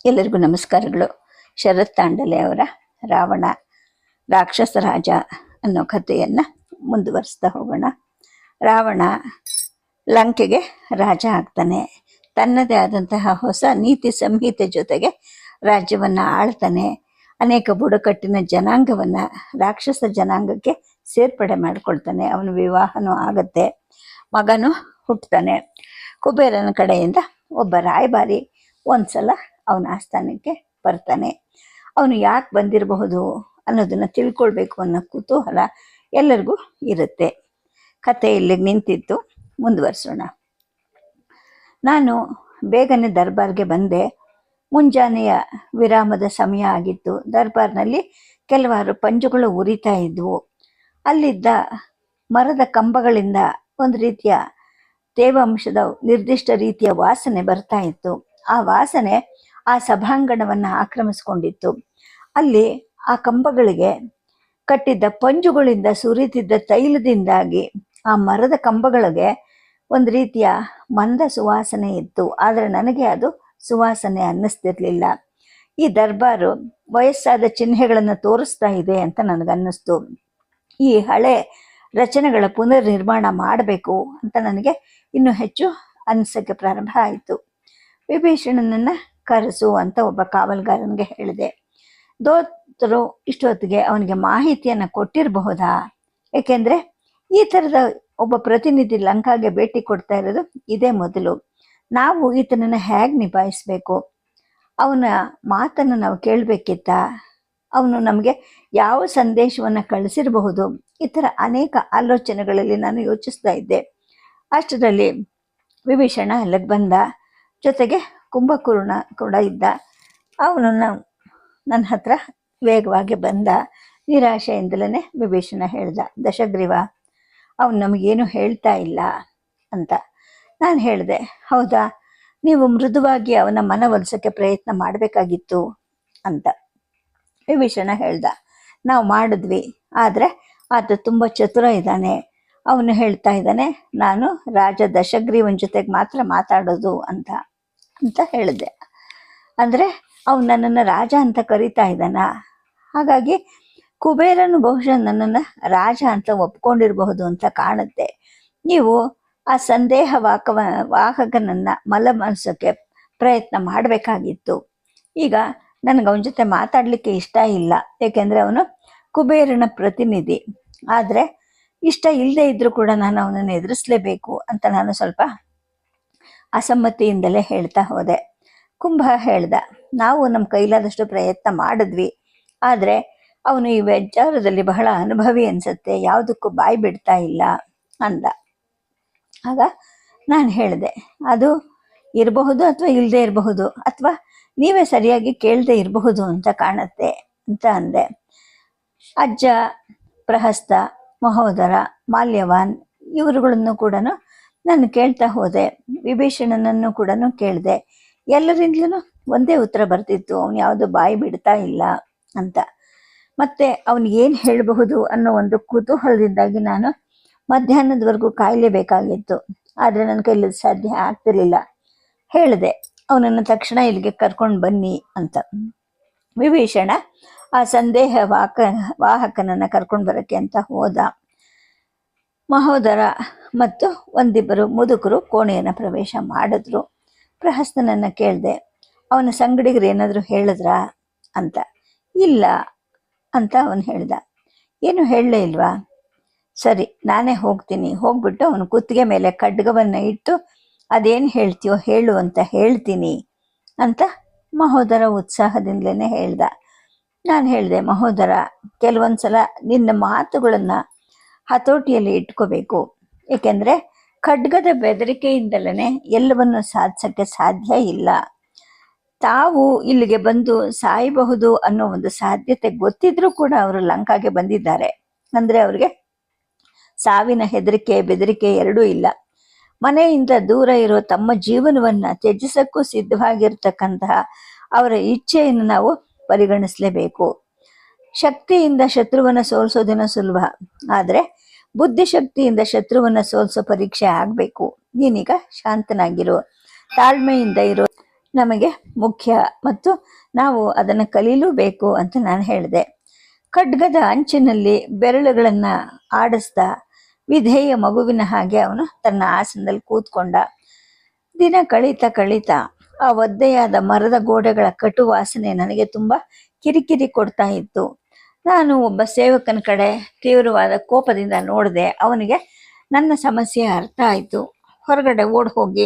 ಎಲ್ಲರಿಗೂ ನಮಸ್ಕಾರಗಳು. ಶರತ್ ತಾಂಡಲೆ ಅವರ ರಾವಣ ರಾಕ್ಷಸ ರಾಜ ಅನ್ನೋ ಕಥೆಯನ್ನು ಮುಂದುವರಿಸ್ತಾ ಹೋಗೋಣ. ರಾವಣ ಲಂಕೆಗೆ ರಾಜ ಆಗ್ತಾನೆ. ತನ್ನದೇ ಆದಂತಹ ಹೊಸ ನೀತಿ ಸಂಹಿತೆ ಜೊತೆಗೆ ರಾಜ್ಯವನ್ನು ಆಳ್ತಾನೆ. ಅನೇಕ ಬುಡಕಟ್ಟಿನ ಜನಾಂಗವನ್ನು ರಾಕ್ಷಸ ಜನಾಂಗಕ್ಕೆ ಸೇರ್ಪಡೆ ಮಾಡಿಕೊಳ್ತಾನೆ. ಅವನ ವಿವಾಹನೂ ಆಗತ್ತೆ, ಮಗನೂ ಹುಟ್ಟುತ್ತಾನೆ. ಕುಬೇರನ ಕಡೆಯಿಂದ ಒಬ್ಬ ರಾಯಭಾರಿ ಒಂದ್ಸಲ ಅವನ ಆಸ್ಥಾನಕ್ಕೆ ಬರ್ತಾನೆ. ಅವನು ಯಾಕೆ ಬಂದಿರಬಹುದು ಅನ್ನೋದನ್ನು ತಿಳ್ಕೊಳ್ಬೇಕು ಅನ್ನೋ ಕುತೂಹಲ ಎಲ್ಲರಿಗೂ ಇರುತ್ತೆ. ಕತೆ ಇಲ್ಲಿಗೆ ನಿಂತಿತ್ತು, ಮುಂದುವರಿಸೋಣ. ನಾನು ಬೇಗನೆ ದರ್ಬಾರ್ಗೆ ಬಂದೆ. ಮುಂಜಾನೆಯ ವಿರಾಮದ ಸಮಯ ಆಗಿತ್ತು. ದರ್ಬಾರ್ನಲ್ಲಿ ಕೆಲವಾರು ಪಂಜುಗಳು ಉರಿತಾ ಇದ್ವು. ಅಲ್ಲಿದ್ದ ಮರದ ಕಂಬಗಳಿಂದ ಒಂದು ರೀತಿಯ ತೇವಾಂಶದ ನಿರ್ದಿಷ್ಟ ರೀತಿಯ ವಾಸನೆ ಬರ್ತಾ ಇತ್ತು. ಆ ವಾಸನೆ ಆ ಸಭಾಂಗಣವನ್ನು ಆಕ್ರಮಿಸ್ಕೊಂಡಿತ್ತು. ಅಲ್ಲಿ ಆ ಕಂಬಗಳಿಗೆ ಕಟ್ಟಿದ್ದ ಪಂಜುಗಳಿಂದ ಸುರಿತಿದ್ದ ತೈಲದಿಂದಾಗಿ ಆ ಮರದ ಕಂಬಗಳಿಗೆ ಒಂದು ರೀತಿಯ ಮಂದ ಸುವಾಸನೆ ಇತ್ತು. ಆದರೆ ನನಗೆ ಅದು ಸುವಾಸನೆ ಅನ್ನಿಸ್ತಿರ್ಲಿಲ್ಲ. ಈ ದರ್ಬಾರು ವಯಸ್ಸಾದ ಚಿಹ್ನೆಗಳನ್ನು ತೋರಿಸ್ತಾ ಇದೆ ಅಂತ ನನಗನ್ನಿಸ್ತು. ಈ ಹಳೆ ರಚನೆಗಳ ಪುನರ್ ನಿರ್ಮಾಣ ಮಾಡಬೇಕು ಅಂತ ನನಗೆ ಇನ್ನೂ ಹೆಚ್ಚು ಅನಿಸೋಕ್ಕೆ ಪ್ರಾರಂಭ ಆಯಿತು. ವಿಭೀಷಣನನ್ನು ಕರೆಸು ಅಂತ ಒಬ್ಬ ಕಾವಲ್ಗಾರನಿಗೆ ಹೇಳಿದೆ. ದೂತರು ಇಷ್ಟೊತ್ತಿಗೆ ಅವನಿಗೆ ಮಾಹಿತಿಯನ್ನು ಕೊಟ್ಟಿರಬಹುದಾ? ಏಕೆಂದರೆ ಈ ಥರದ ಒಬ್ಬ ಪ್ರತಿನಿಧಿ ಲಂಕಾಗೆ ಭೇಟಿ ಕೊಡ್ತಾ ಇರೋದು ಇದೇ ಮೊದಲು. ನಾವು ಈತನನ್ನು ಹೇಗೆ ನಿಭಾಯಿಸಬೇಕು? ಅವನ ಮಾತನ್ನು ನಾವು ಕೇಳಬೇಕಿತ್ತ? ಅವನು ನಮಗೆ ಯಾವ ಸಂದೇಶವನ್ನು ಕಳಿಸಿರಬಹುದು? ಈ ಥರ ಅನೇಕ ಆಲೋಚನೆಗಳಲ್ಲಿ ನಾನು ಯೋಚಿಸ್ತಾ ಇದ್ದೆ. ಅಷ್ಟರಲ್ಲಿ ವಿಭೀಷಣ ಅಲ್ಲಿಗೆ ಬಂದ. ಜೊತೆಗೆ ಕುಂಭಕರ್ಣ ಕೂಡ ಇದ್ದ. ಅವನು ನನ್ನ ಹತ್ರ ವೇಗವಾಗಿ ಬಂದ. ನಿರಾಶೆಯಿಂದಲೇ ವಿಭೀಷಣ ಹೇಳ್ದ, ದಶಗ್ರೀವ, ಅವನು ನಮಗೇನು ಹೇಳ್ತಾ ಇಲ್ಲ ಅಂತ. ನಾನು ಹೇಳಿದೆ, ಹೌದಾ, ನೀವು ಮೃದುವಾಗಿ ಅವನ ಮನವೊಲಿಸೋಕ್ಕೆ ಪ್ರಯತ್ನ ಮಾಡಬೇಕಾಗಿತ್ತು ಅಂತ. ವಿಭೀಷಣ ಹೇಳ್ದ, ನಾವು ಮಾಡಿದ್ವಿ, ಆದರೆ ಆತ ತುಂಬ ಚತುರ ಇದ್ದಾನೆ. ಅವನು ಹೇಳ್ತಾ ಇದ್ದಾನೆ ನಾನು ರಾಜ ದಶಗ್ರೀವನ ಜೊತೆಗೆ ಮಾತ್ರ ಮಾತಾಡೋದು ಅಂತ ಹೇಳಿದೆ. ಅಂದರೆ ಅವನು ನನ್ನನ್ನು ರಾಜ ಅಂತ ಕರೀತಾ ಇದ್ದಾನ. ಹಾಗಾಗಿ ಕುಬೇರನು ಬಹುಶಃ ನನ್ನನ್ನು ರಾಜ ಅಂತ ಒಪ್ಕೊಂಡಿರಬಹುದು ಅಂತ ಕಾಣುತ್ತೆ. ನೀವು ಆ ಸಂದೇಹ ವಾಹಕನನ್ನು ಮನವೊಲಿಸೋಕ್ಕೆ ಪ್ರಯತ್ನ ಮಾಡಬೇಕಾಗಿತ್ತು. ಈಗ ನನಗೆ ಅವನ ಜೊತೆ ಮಾತಾಡಲಿಕ್ಕೆ ಇಷ್ಟ ಇಲ್ಲ, ಏಕೆಂದರೆ ಅವನು ಕುಬೇರನ ಪ್ರತಿನಿಧಿ. ಆದರೆ ಇಷ್ಟ ಇಲ್ಲದೆ ಇದ್ದರೂ ಕೂಡ ನಾನು ಅವನನ್ನು ಎದುರಿಸಲೇಬೇಕು ಅಂತ ನಾನು ಸ್ವಲ್ಪ ಅಸಮ್ಮತಿಯಿಂದಲೇ ಹೇಳ್ತಾ ಹೋದೆ. ಕುಂಭ ಹೇಳ್ದ, ನಾವು ನಮ್ಮ ಕೈಲಾದಷ್ಟು ಪ್ರಯತ್ನ ಮಾಡಿದ್ವಿ, ಆದರೆ ಅವನು ಈ ವಿಚಾರದಲ್ಲಿ ಬಹಳ ಅನುಭವಿ ಅನಿಸುತ್ತೆ, ಯಾವುದಕ್ಕೂ ಬಾಯಿ ಬಿಡ್ತಾ ಇಲ್ಲ ಅಂದ. ಆಗ ನಾನು ಹೇಳಿದೆ, ಅದು ಇರಬಹುದು ಅಥವಾ ಇಲ್ಲದೆ ಇರಬಹುದು, ಅಥವಾ ನೀವೇ ಸರಿಯಾಗಿ ಕೇಳದೆ ಇರಬಹುದು ಅಂತ ಕಾಣುತ್ತೆ ಅಂತ ಅಂದೆ. ಅಜ್ಜ, ಪ್ರಹಸ್ತ, ಮಹೋದರ, ಮಾಲ್ಯವಾನ್ ಇವರುಗಳನ್ನು ಕೂಡ ನಾನು ಕೇಳ್ತಾ ಹೋದೆ. ವಿಭೀಷಣನನ್ನು ಕೂಡ ಕೇಳಿದೆ. ಎಲ್ಲರಿಂದಲೂ ಒಂದೇ ಉತ್ತರ ಬರ್ತಿತ್ತು, ಅವನು ಯಾವುದು ಬಾಯಿ ಬಿಡ್ತಾ ಇಲ್ಲ ಅಂತ. ಮತ್ತೆ ಅವನು ಏನು ಹೇಳಬಹುದು ಅನ್ನೋ ಒಂದು ಕುತೂಹಲದಿಂದಾಗಿ ನಾನು ಮಧ್ಯಾಹ್ನದವರೆಗೂ ಕಾಯಲೇಬೇಕಾಗಿತ್ತು. ಆದರೆ ನನ್ನ ಕೈಲಿ ಸಾಧ್ಯ ಆಗ್ತಿರ್ಲಿಲ್ಲ. ಹೇಳಿದೆ, ಅವನನ್ನು ತಕ್ಷಣ ಇಲ್ಲಿಗೆ ಕರ್ಕೊಂಡು ಬನ್ನಿ ಅಂತ. ವಿಭೀಷಣ ಆ ಸಂದೇಹ ವಾಹಕನನ್ನು ಕರ್ಕೊಂಡು ಬರೋಕ್ಕೆ ಅಂತ ಹೋದ. ಮಹೋದರ ಮತ್ತು ಒಂದಿಬ್ಬರು ಮುದುಕರು ಕೋಣೆಯನ್ನು ಪ್ರವೇಶ ಮಾಡಿದ್ರು. ಪ್ರಹಸ್ತನನ್ನು ಕೇಳಿದೆ, ಅವನ ಸಂಗಡಿಗರು ಏನಾದರೂ ಹೇಳಿದ್ರಾ ಅಂತ. ಇಲ್ಲ ಅಂತ ಅವನು ಹೇಳ್ದ. ಏನು ಹೇಳಲೇ ಇಲ್ವಾ? ಸರಿ, ನಾನೇ ಹೋಗ್ತೀನಿ, ಹೋಗ್ಬಿಟ್ಟು ಅವನ ಕುತ್ತಿಗೆ ಮೇಲೆ ಖಡ್ಗವನ್ನು ಇಟ್ಟು ಅದೇನು ಹೇಳ್ತೀಯೋ ಹೇಳು ಅಂತ ಹೇಳ್ತೀನಿ ಅಂತ ಮಹೋದರ ಉತ್ಸಾಹದಿಂದಲೇ ಹೇಳ್ದ. ನಾನು ಹೇಳಿದೆ, ಮಹೋದರ, ಕೆಲವೊಂದು ಸಲ ನಿನ್ನ ಮಾತುಗಳನ್ನು ಹತೋಟಿಯಲ್ಲಿ ಇಟ್ಕೋಬೇಕು, ಏಕೆಂದರೆ ಖಡ್ಗದ ಬೆದರಿಕೆಯಿಂದಲೇ ಎಲ್ಲವನ್ನು ಸಾಧಿಸೋಕ್ಕೆ ಸಾಧ್ಯ ಇಲ್ಲ. ತಾವು ಇಲ್ಲಿಗೆ ಬಂದು ಸಾಯಬಹುದು ಅನ್ನೋ ಒಂದು ಸಾಧ್ಯತೆ ಗೊತ್ತಿದ್ರೂ ಕೂಡ ಅವರು ಲಂಕಾಗೆ ಬಂದಿದ್ದಾರೆ. ಅಂದರೆ ಅವ್ರಿಗೆ ಸಾವಿನ ಹೆದರಿಕೆ ಬೆದರಿಕೆ ಎರಡೂ ಇಲ್ಲ. ಮನೆಯಿಂದ ದೂರ ಇರೋ ತಮ್ಮ ಜೀವನವನ್ನು ತ್ಯಜಿಸಕ್ಕೂ ಸಿದ್ಧವಾಗಿರ್ತಕ್ಕಂತಹ ಅವರ ಇಚ್ಛೆಯನ್ನು ನಾವು ಪರಿಗಣಿಸಲೇಬೇಕು. ಶಕ್ತಿಯಿಂದ ಶತ್ರುವನ್ನು ಸೋಲಿಸೋದೇನೋ ಸುಲಭ, ಆದರೆ ಬುದ್ಧಿಶಕ್ತಿಯಿಂದ ಶತ್ರುವನ್ನು ಸೋಲಿಸೋ ಪರೀಕ್ಷೆ ಆಗಬೇಕು. ನೀನೀಗ ಶಾಂತನಾಗಿರು, ತಾಳ್ಮೆಯಿಂದ ಇರೋ. ನಮಗೆ ಮುಖ್ಯ ಮತ್ತು ನಾವು ಅದನ್ನು ಕಲೀಲೂಬೇಕು ಅಂತ ನಾನು ಹೇಳಿದೆ. ಖಡ್ಗದ ಅಂಚಿನಲ್ಲಿ ಬೆರಳುಗಳನ್ನು ಆಡಿಸ್ತಾ ವಿಧೇಯ ಮಗುವಿನ ಹಾಗೆ ಅವನು ತನ್ನ ಆಸನದಲ್ಲಿ ಕೂತ್ಕೊಂಡ. ದಿನ ಕಳೀತಾ ಆ ಒದ್ದೆಯಾದ ಮರದ ಗೋಡೆಗಳ ಕಟು ವಾಸನೆ ನನಗೆ ತುಂಬ ಕಿರಿಕಿರಿ ಕೊಡ್ತಾ ಇತ್ತು. ನಾನು ಒಬ್ಬ ಸೇವಕನ ಕಡೆ ತೀವ್ರವಾದ ಕೋಪದಿಂದ ನೋಡಿದೆ. ಅವನಿಗೆ ನನ್ನ ಸಮಸ್ಯೆ ಅರ್ಥ ಆಯಿತು. ಹೊರಗಡೆ ಓಡ್ ಹೋಗಿ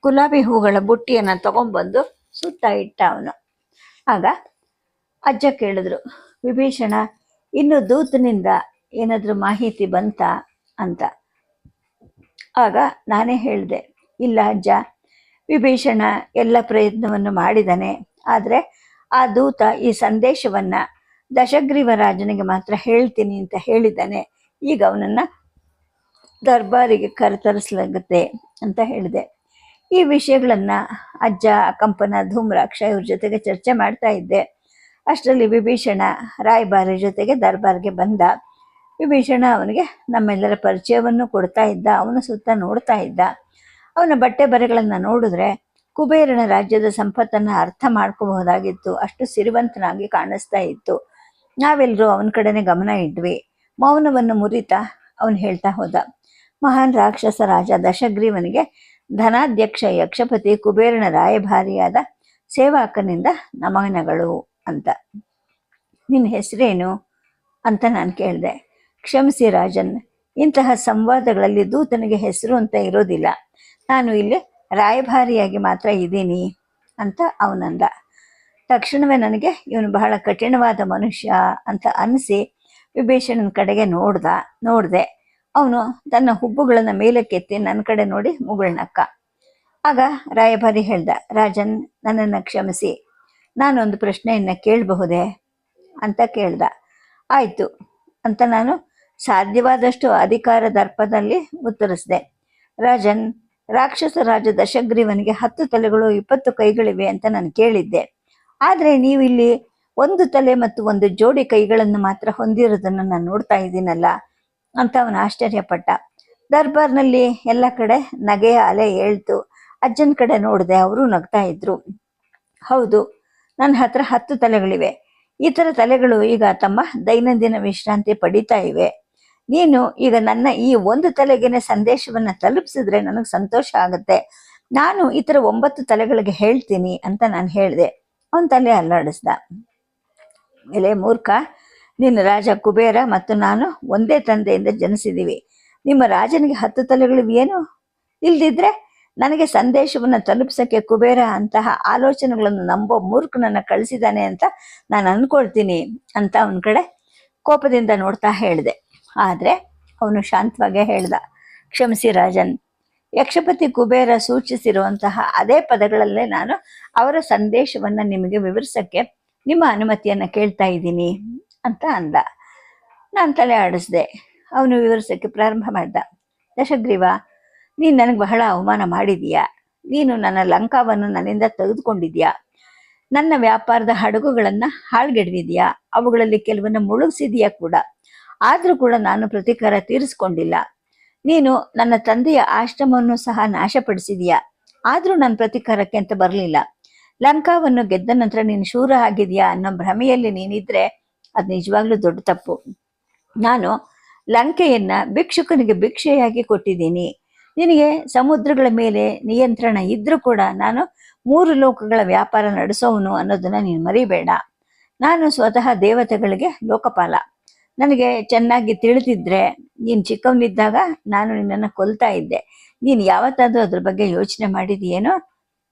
ಗುಲಾಬಿ ಹೂಗಳ ಬುಟ್ಟಿಯನ್ನು ತಗೊಂಡ್ಬಂದು ಸುತ್ತ ಇಟ್ಟ ಅವನು. ಆಗ ಅಜ್ಜ ಕೇಳಿದ್ರು, ವಿಭೀಷಣ, ಇನ್ನು ದೂತನಿಂದ ಏನಾದರೂ ಮಾಹಿತಿ ಬಂತಾ ಅಂತ. ಆಗ ನಾನೇ ಹೇಳಿದೆ, ಇಲ್ಲ ಅಜ್ಜ, ವಿಭೀಷಣ ಎಲ್ಲ ಪ್ರಯತ್ನವನ್ನು ಮಾಡಿದ್ದಾನೆ. ಆದರೆ ಆ ದೂತ ಈ ಸಂದೇಶವನ್ನು ದಶಗ್ರೀವ ರಾಜನಿಗೆ ಮಾತ್ರ ಹೇಳ್ತೀನಿ ಅಂತ ಹೇಳಿದ್ದಾನೆ. ಈಗ ಅವನನ್ನು ದರ್ಬಾರಿಗೆ ಕರೆತರಿಸಲಾಗುತ್ತೆ ಅಂತ ಹೇಳಿದೆ. ಈ ವಿಷಯಗಳನ್ನು ಅಜ್ಜ, ಕಂಪನ, ಧೂಮ್ರಾಕ್ಷ ಇವ್ರ ಜೊತೆಗೆ ಚರ್ಚೆ ಮಾಡ್ತಾ ಇದ್ದೆ. ಅಷ್ಟರಲ್ಲಿ ವಿಭೀಷಣ ರಾಯಭಾರಿ ಜೊತೆಗೆ ದರ್ಬಾರ್ಗೆ ಬಂದ. ವಿಭೀಷಣ ಅವನಿಗೆ ನಮ್ಮೆಲ್ಲರ ಪರಿಚಯವನ್ನು ಕೊಡ್ತಾ ಇದ್ದ. ಅವನ ಸುತ್ತ ನೋಡ್ತಾ ಇದ್ದ. ಅವನ ಬಟ್ಟೆ ಬರೆಗಳನ್ನು ನೋಡಿದ್ರೆ ಕುಬೇರನ ರಾಜ್ಯದ ಸಂಪತ್ತನ್ನು ಅರ್ಥ ಮಾಡ್ಕೋಬಹುದಾಗಿತ್ತು. ಅಷ್ಟು ಸಿರಿವಂತನಾಗಿ ಕಾಣಿಸ್ತಾ ಇತ್ತು. ನಾವೆಲ್ಲರೂ ಅವನ ಕಡೆನೇ ಗಮನ ಇದ್ವಿ. ಮೌನವನ್ನು ಮುರಿತಾ ಅವನು ಹೇಳ್ತಾ ಹೋದ, ಮಹಾನ್ ರಾಕ್ಷಸ ರಾಜ ದಶಗ್ರೀವನಿಗೆ ಧನಾಧ್ಯಕ್ಷ ಯಕ್ಷಪತಿ ಕುಬೇರನ ರಾಯಭಾರಿಯಾದ ಸೇವಾಕನಿಂದ ನಮನಗಳು ಅಂತ. ನಿನ್ನ ಹೆಸರೇನು ಅಂತ ನಾನು ಕೇಳಿದೆ. ಕ್ಷಮಿಸಿ ರಾಜನ್, ಇಂತಹ ಸಂವಾದಗಳಲ್ಲಿ ದೂತನಿಗೆ ಹೆಸರು ಅಂತ ಇರೋದಿಲ್ಲ. ನಾನು ಇಲ್ಲಿ ರಾಯಭಾರಿಯಾಗಿ ಮಾತ್ರ ಇದ್ದೀನಿ ಅಂತ ಅವನಂದ. ತಕ್ಷಣವೇ ನನಗೆ ಇವನು ಬಹಳ ಕಠಿಣವಾದ ಮನುಷ್ಯ ಅಂತ ಅನಿಸಿ ವಿಭೀಷಣನ ಕಡೆಗೆ ನೋಡಿದೆ. ಅವನು ತನ್ನ ಹುಬ್ಬುಗಳನ್ನು ಮೇಲಕ್ಕೆತ್ತಿ ನನ್ನ ಕಡೆ ನೋಡಿ ಮುಗುಳ್ನಕ್ಕ. ಆಗ ರಾಯಭಾರಿ ಹೇಳ್ದ, ರಾಜನ್, ನನ್ನನ್ನು ಕ್ಷಮಿಸಿ, ನಾನೊಂದು ಪ್ರಶ್ನೆಯನ್ನು ಕೇಳಬಹುದೇ ಅಂತ ಕೇಳ್ದ. ಆಯಿತು ಅಂತ ನಾನು ಸಾಧ್ಯವಾದಷ್ಟು ಅಧಿಕಾರ ದರ್ಪದಲ್ಲಿ ಉತ್ತರಿಸಿದೆ. ರಾಜನ್, ರಾಕ್ಷಸ ರಾಜ ದಶಗ್ರೀವನಿಗೆ 10 ತಲೆಗಳು 20 ಕೈಗಳಿವೆ ಅಂತ ನಾನು ಕೇಳಿದ್ದೆ. ಆದರೆ ನೀವು ಇಲ್ಲಿ 1 ತಲೆ ಮತ್ತು 1 ಜೋಡಿ ಕೈಗಳನ್ನು ಮಾತ್ರ ಹೊಂದಿರೋದನ್ನು ನಾನು ನೋಡ್ತಾ ಇದ್ದೀನಲ್ಲ ಅಂತ ಅವನು ಆಶ್ಚರ್ಯಪಟ್ಟ. ದರ್ಬಾರ್ನಲ್ಲಿ ಎಲ್ಲ ಕಡೆ ನಗೆಯ ಅಲೆ ಏಳ್ತು. ಅಜ್ಜನ ಕಡೆ ನೋಡಿದೆ, ಅವರು ನಗ್ತಾ ಇದ್ರು. ಹೌದು, ನನ್ನ ಹತ್ರ 10 ತಲೆಗಳಿವೆ. ಈ ಥರ ತಲೆಗಳು ಈಗ ತಮ್ಮ ದೈನಂದಿನ ವಿಶ್ರಾಂತಿ ಪಡಿತಾ ಇವೆ. ನೀನು ಈಗ ನನ್ನ ಈ 1 ತಲೆಗೇನೆ ಸಂದೇಶವನ್ನು ತಲುಪಿಸಿದ್ರೆ ನನಗೆ ಸಂತೋಷ ಆಗುತ್ತೆ. ನಾನು ಈ ಥರ 9 ತಲೆಗಳಿಗೆ ಹೇಳ್ತೀನಿ ಅಂತ ನಾನು ಹೇಳಿದೆ. ಅವನ ತಲೆ ಅಲ್ಲಾಡಿಸ್ದ. ಎಲೆ ಮೂರ್ಖ, ನಿನ್ನ ರಾಜ ಕುಬೇರ ಮತ್ತು ನಾನು ಒಂದೇ ತಂದೆಯಿಂದ ಜನಿಸಿದ್ದೀವಿ. ನಿಮ್ಮ ರಾಜನಿಗೆ 10 ತಲೆಗಳಿವೇನು? ಇಲ್ದಿದ್ರೆ ನನಗೆ ಸಂದೇಶವನ್ನು ತಲುಪಿಸೋಕ್ಕೆ ಕುಬೇರ ಅಂತಹ ಆಲೋಚನೆಗಳನ್ನು ನಂಬೋ ಮೂರ್ಖನನ್ನು ಕಳಿಸಿದ್ದಾನೆ ಅಂತ ನಾನು ಅಂದ್ಕೊಳ್ತೀನಿ ಅಂತ ಅವನ ಕಡೆ ಕೋಪದಿಂದ ನೋಡ್ತಾ ಹೇಳಿದೆ. ಆದರೆ ಅವನು ಶಾಂತವಾಗೇ ಹೇಳ್ದ, ಕ್ಷಮಿಸಿ ರಾಜನ್, ಯಕ್ಷಪತಿ ಕುಬೇರ ಸೂಚಿಸಿರುವಂತಹ ಅದೇ ಪದಗಳಲ್ಲೇ ನಾನು ಅವರ ಸಂದೇಶವನ್ನು ನಿಮಗೆ ವಿವರಿಸೋಕ್ಕೆ ನಿಮ್ಮ ಅನುಮತಿಯನ್ನು ಕೇಳ್ತಾ ಇದ್ದೀನಿ ಅಂತ ಅಂದ. ನಾನು ತಲೆ ಆಡಿಸ್ದೆ. ಅವನು ವಿವರಿಸೋಕ್ಕೆ ಪ್ರಾರಂಭ ಮಾಡ್ದ. ದಶಗ್ರೀವ, ನೀನು ನನಗೆ ಬಹಳ ಅವಮಾನ ಮಾಡಿದೀಯಾ. ನೀನು ನನ್ನ ಲಂಕಾವನ್ನು ನನ್ನಿಂದ ತೆಗೆದುಕೊಂಡಿದ್ಯಾ. ನನ್ನ ವ್ಯಾಪಾರದ ಹಡಗುಗಳನ್ನು ಹಾಳ್ಗೆಡವಿದೆಯಾ. ಅವುಗಳಲ್ಲಿ ಕೆಲವನ್ನು ಮುಳುಗಿಸಿದೆಯಾ ಕೂಡ. ಆದರೂ ಕೂಡ ನಾನು ಪ್ರತೀಕಾರ ತೀರಿಸ್ಕೊಂಡಿಲ್ಲ. ನೀನು ನನ್ನ ತಂದೆಯ ಆಶ್ರಮವನ್ನು ಸಹ ನಾಶಪಡಿಸಿದೀಯಾ. ಆದರೂ ನಾನು ಪ್ರತೀಕಾರಕ್ಕೆ ಅಂತ ಬರಲಿಲ್ಲ. ಲಂಕಾವನ್ನು ಗೆದ್ದ ನಂತರ ನೀನು ಶೂರ ಆಗಿದೆಯಾ ಅನ್ನೋ ಭ್ರಮೆಯಲ್ಲಿ ನೀನಿದ್ರೆ ಅದು ನಿಜವಾಗ್ಲೂ ದೊಡ್ಡ ತಪ್ಪು. ನಾನು ಲಂಕೆಯನ್ನು ಭಿಕ್ಷುಕನಿಗೆ ಭಿಕ್ಷೆಯಾಗಿ ಕೊಟ್ಟಿದ್ದೀನಿ. ನಿನಗೆ ಸಮುದ್ರಗಳ ಮೇಲೆ ನಿಯಂತ್ರಣ ಇದ್ರೂ ಕೂಡ ನಾನು 3 ಲೋಕಗಳ ವ್ಯಾಪಾರ ನಡೆಸೋವನು ಅನ್ನೋದನ್ನು ನೀನು ಮರಿಬೇಡ. ನಾನು ಸ್ವತಃ ದೇವತೆಗಳಿಗೆ ಲೋಕಪಾಲ. ನನಗೆ ಚೆನ್ನಾಗಿ ತಿಳಿದಿದ್ರೆ ನೀನು ಚಿಕ್ಕವನಿದ್ದಾಗ ನಾನು ನಿನ್ನನ್ನು ಕೊಲ್ತಾ ಇದ್ದೆ. ನೀನು ಯಾವತ್ತಾದರೂ ಅದ್ರ ಬಗ್ಗೆ ಯೋಚನೆ ಮಾಡಿದೆಯೇನೋ?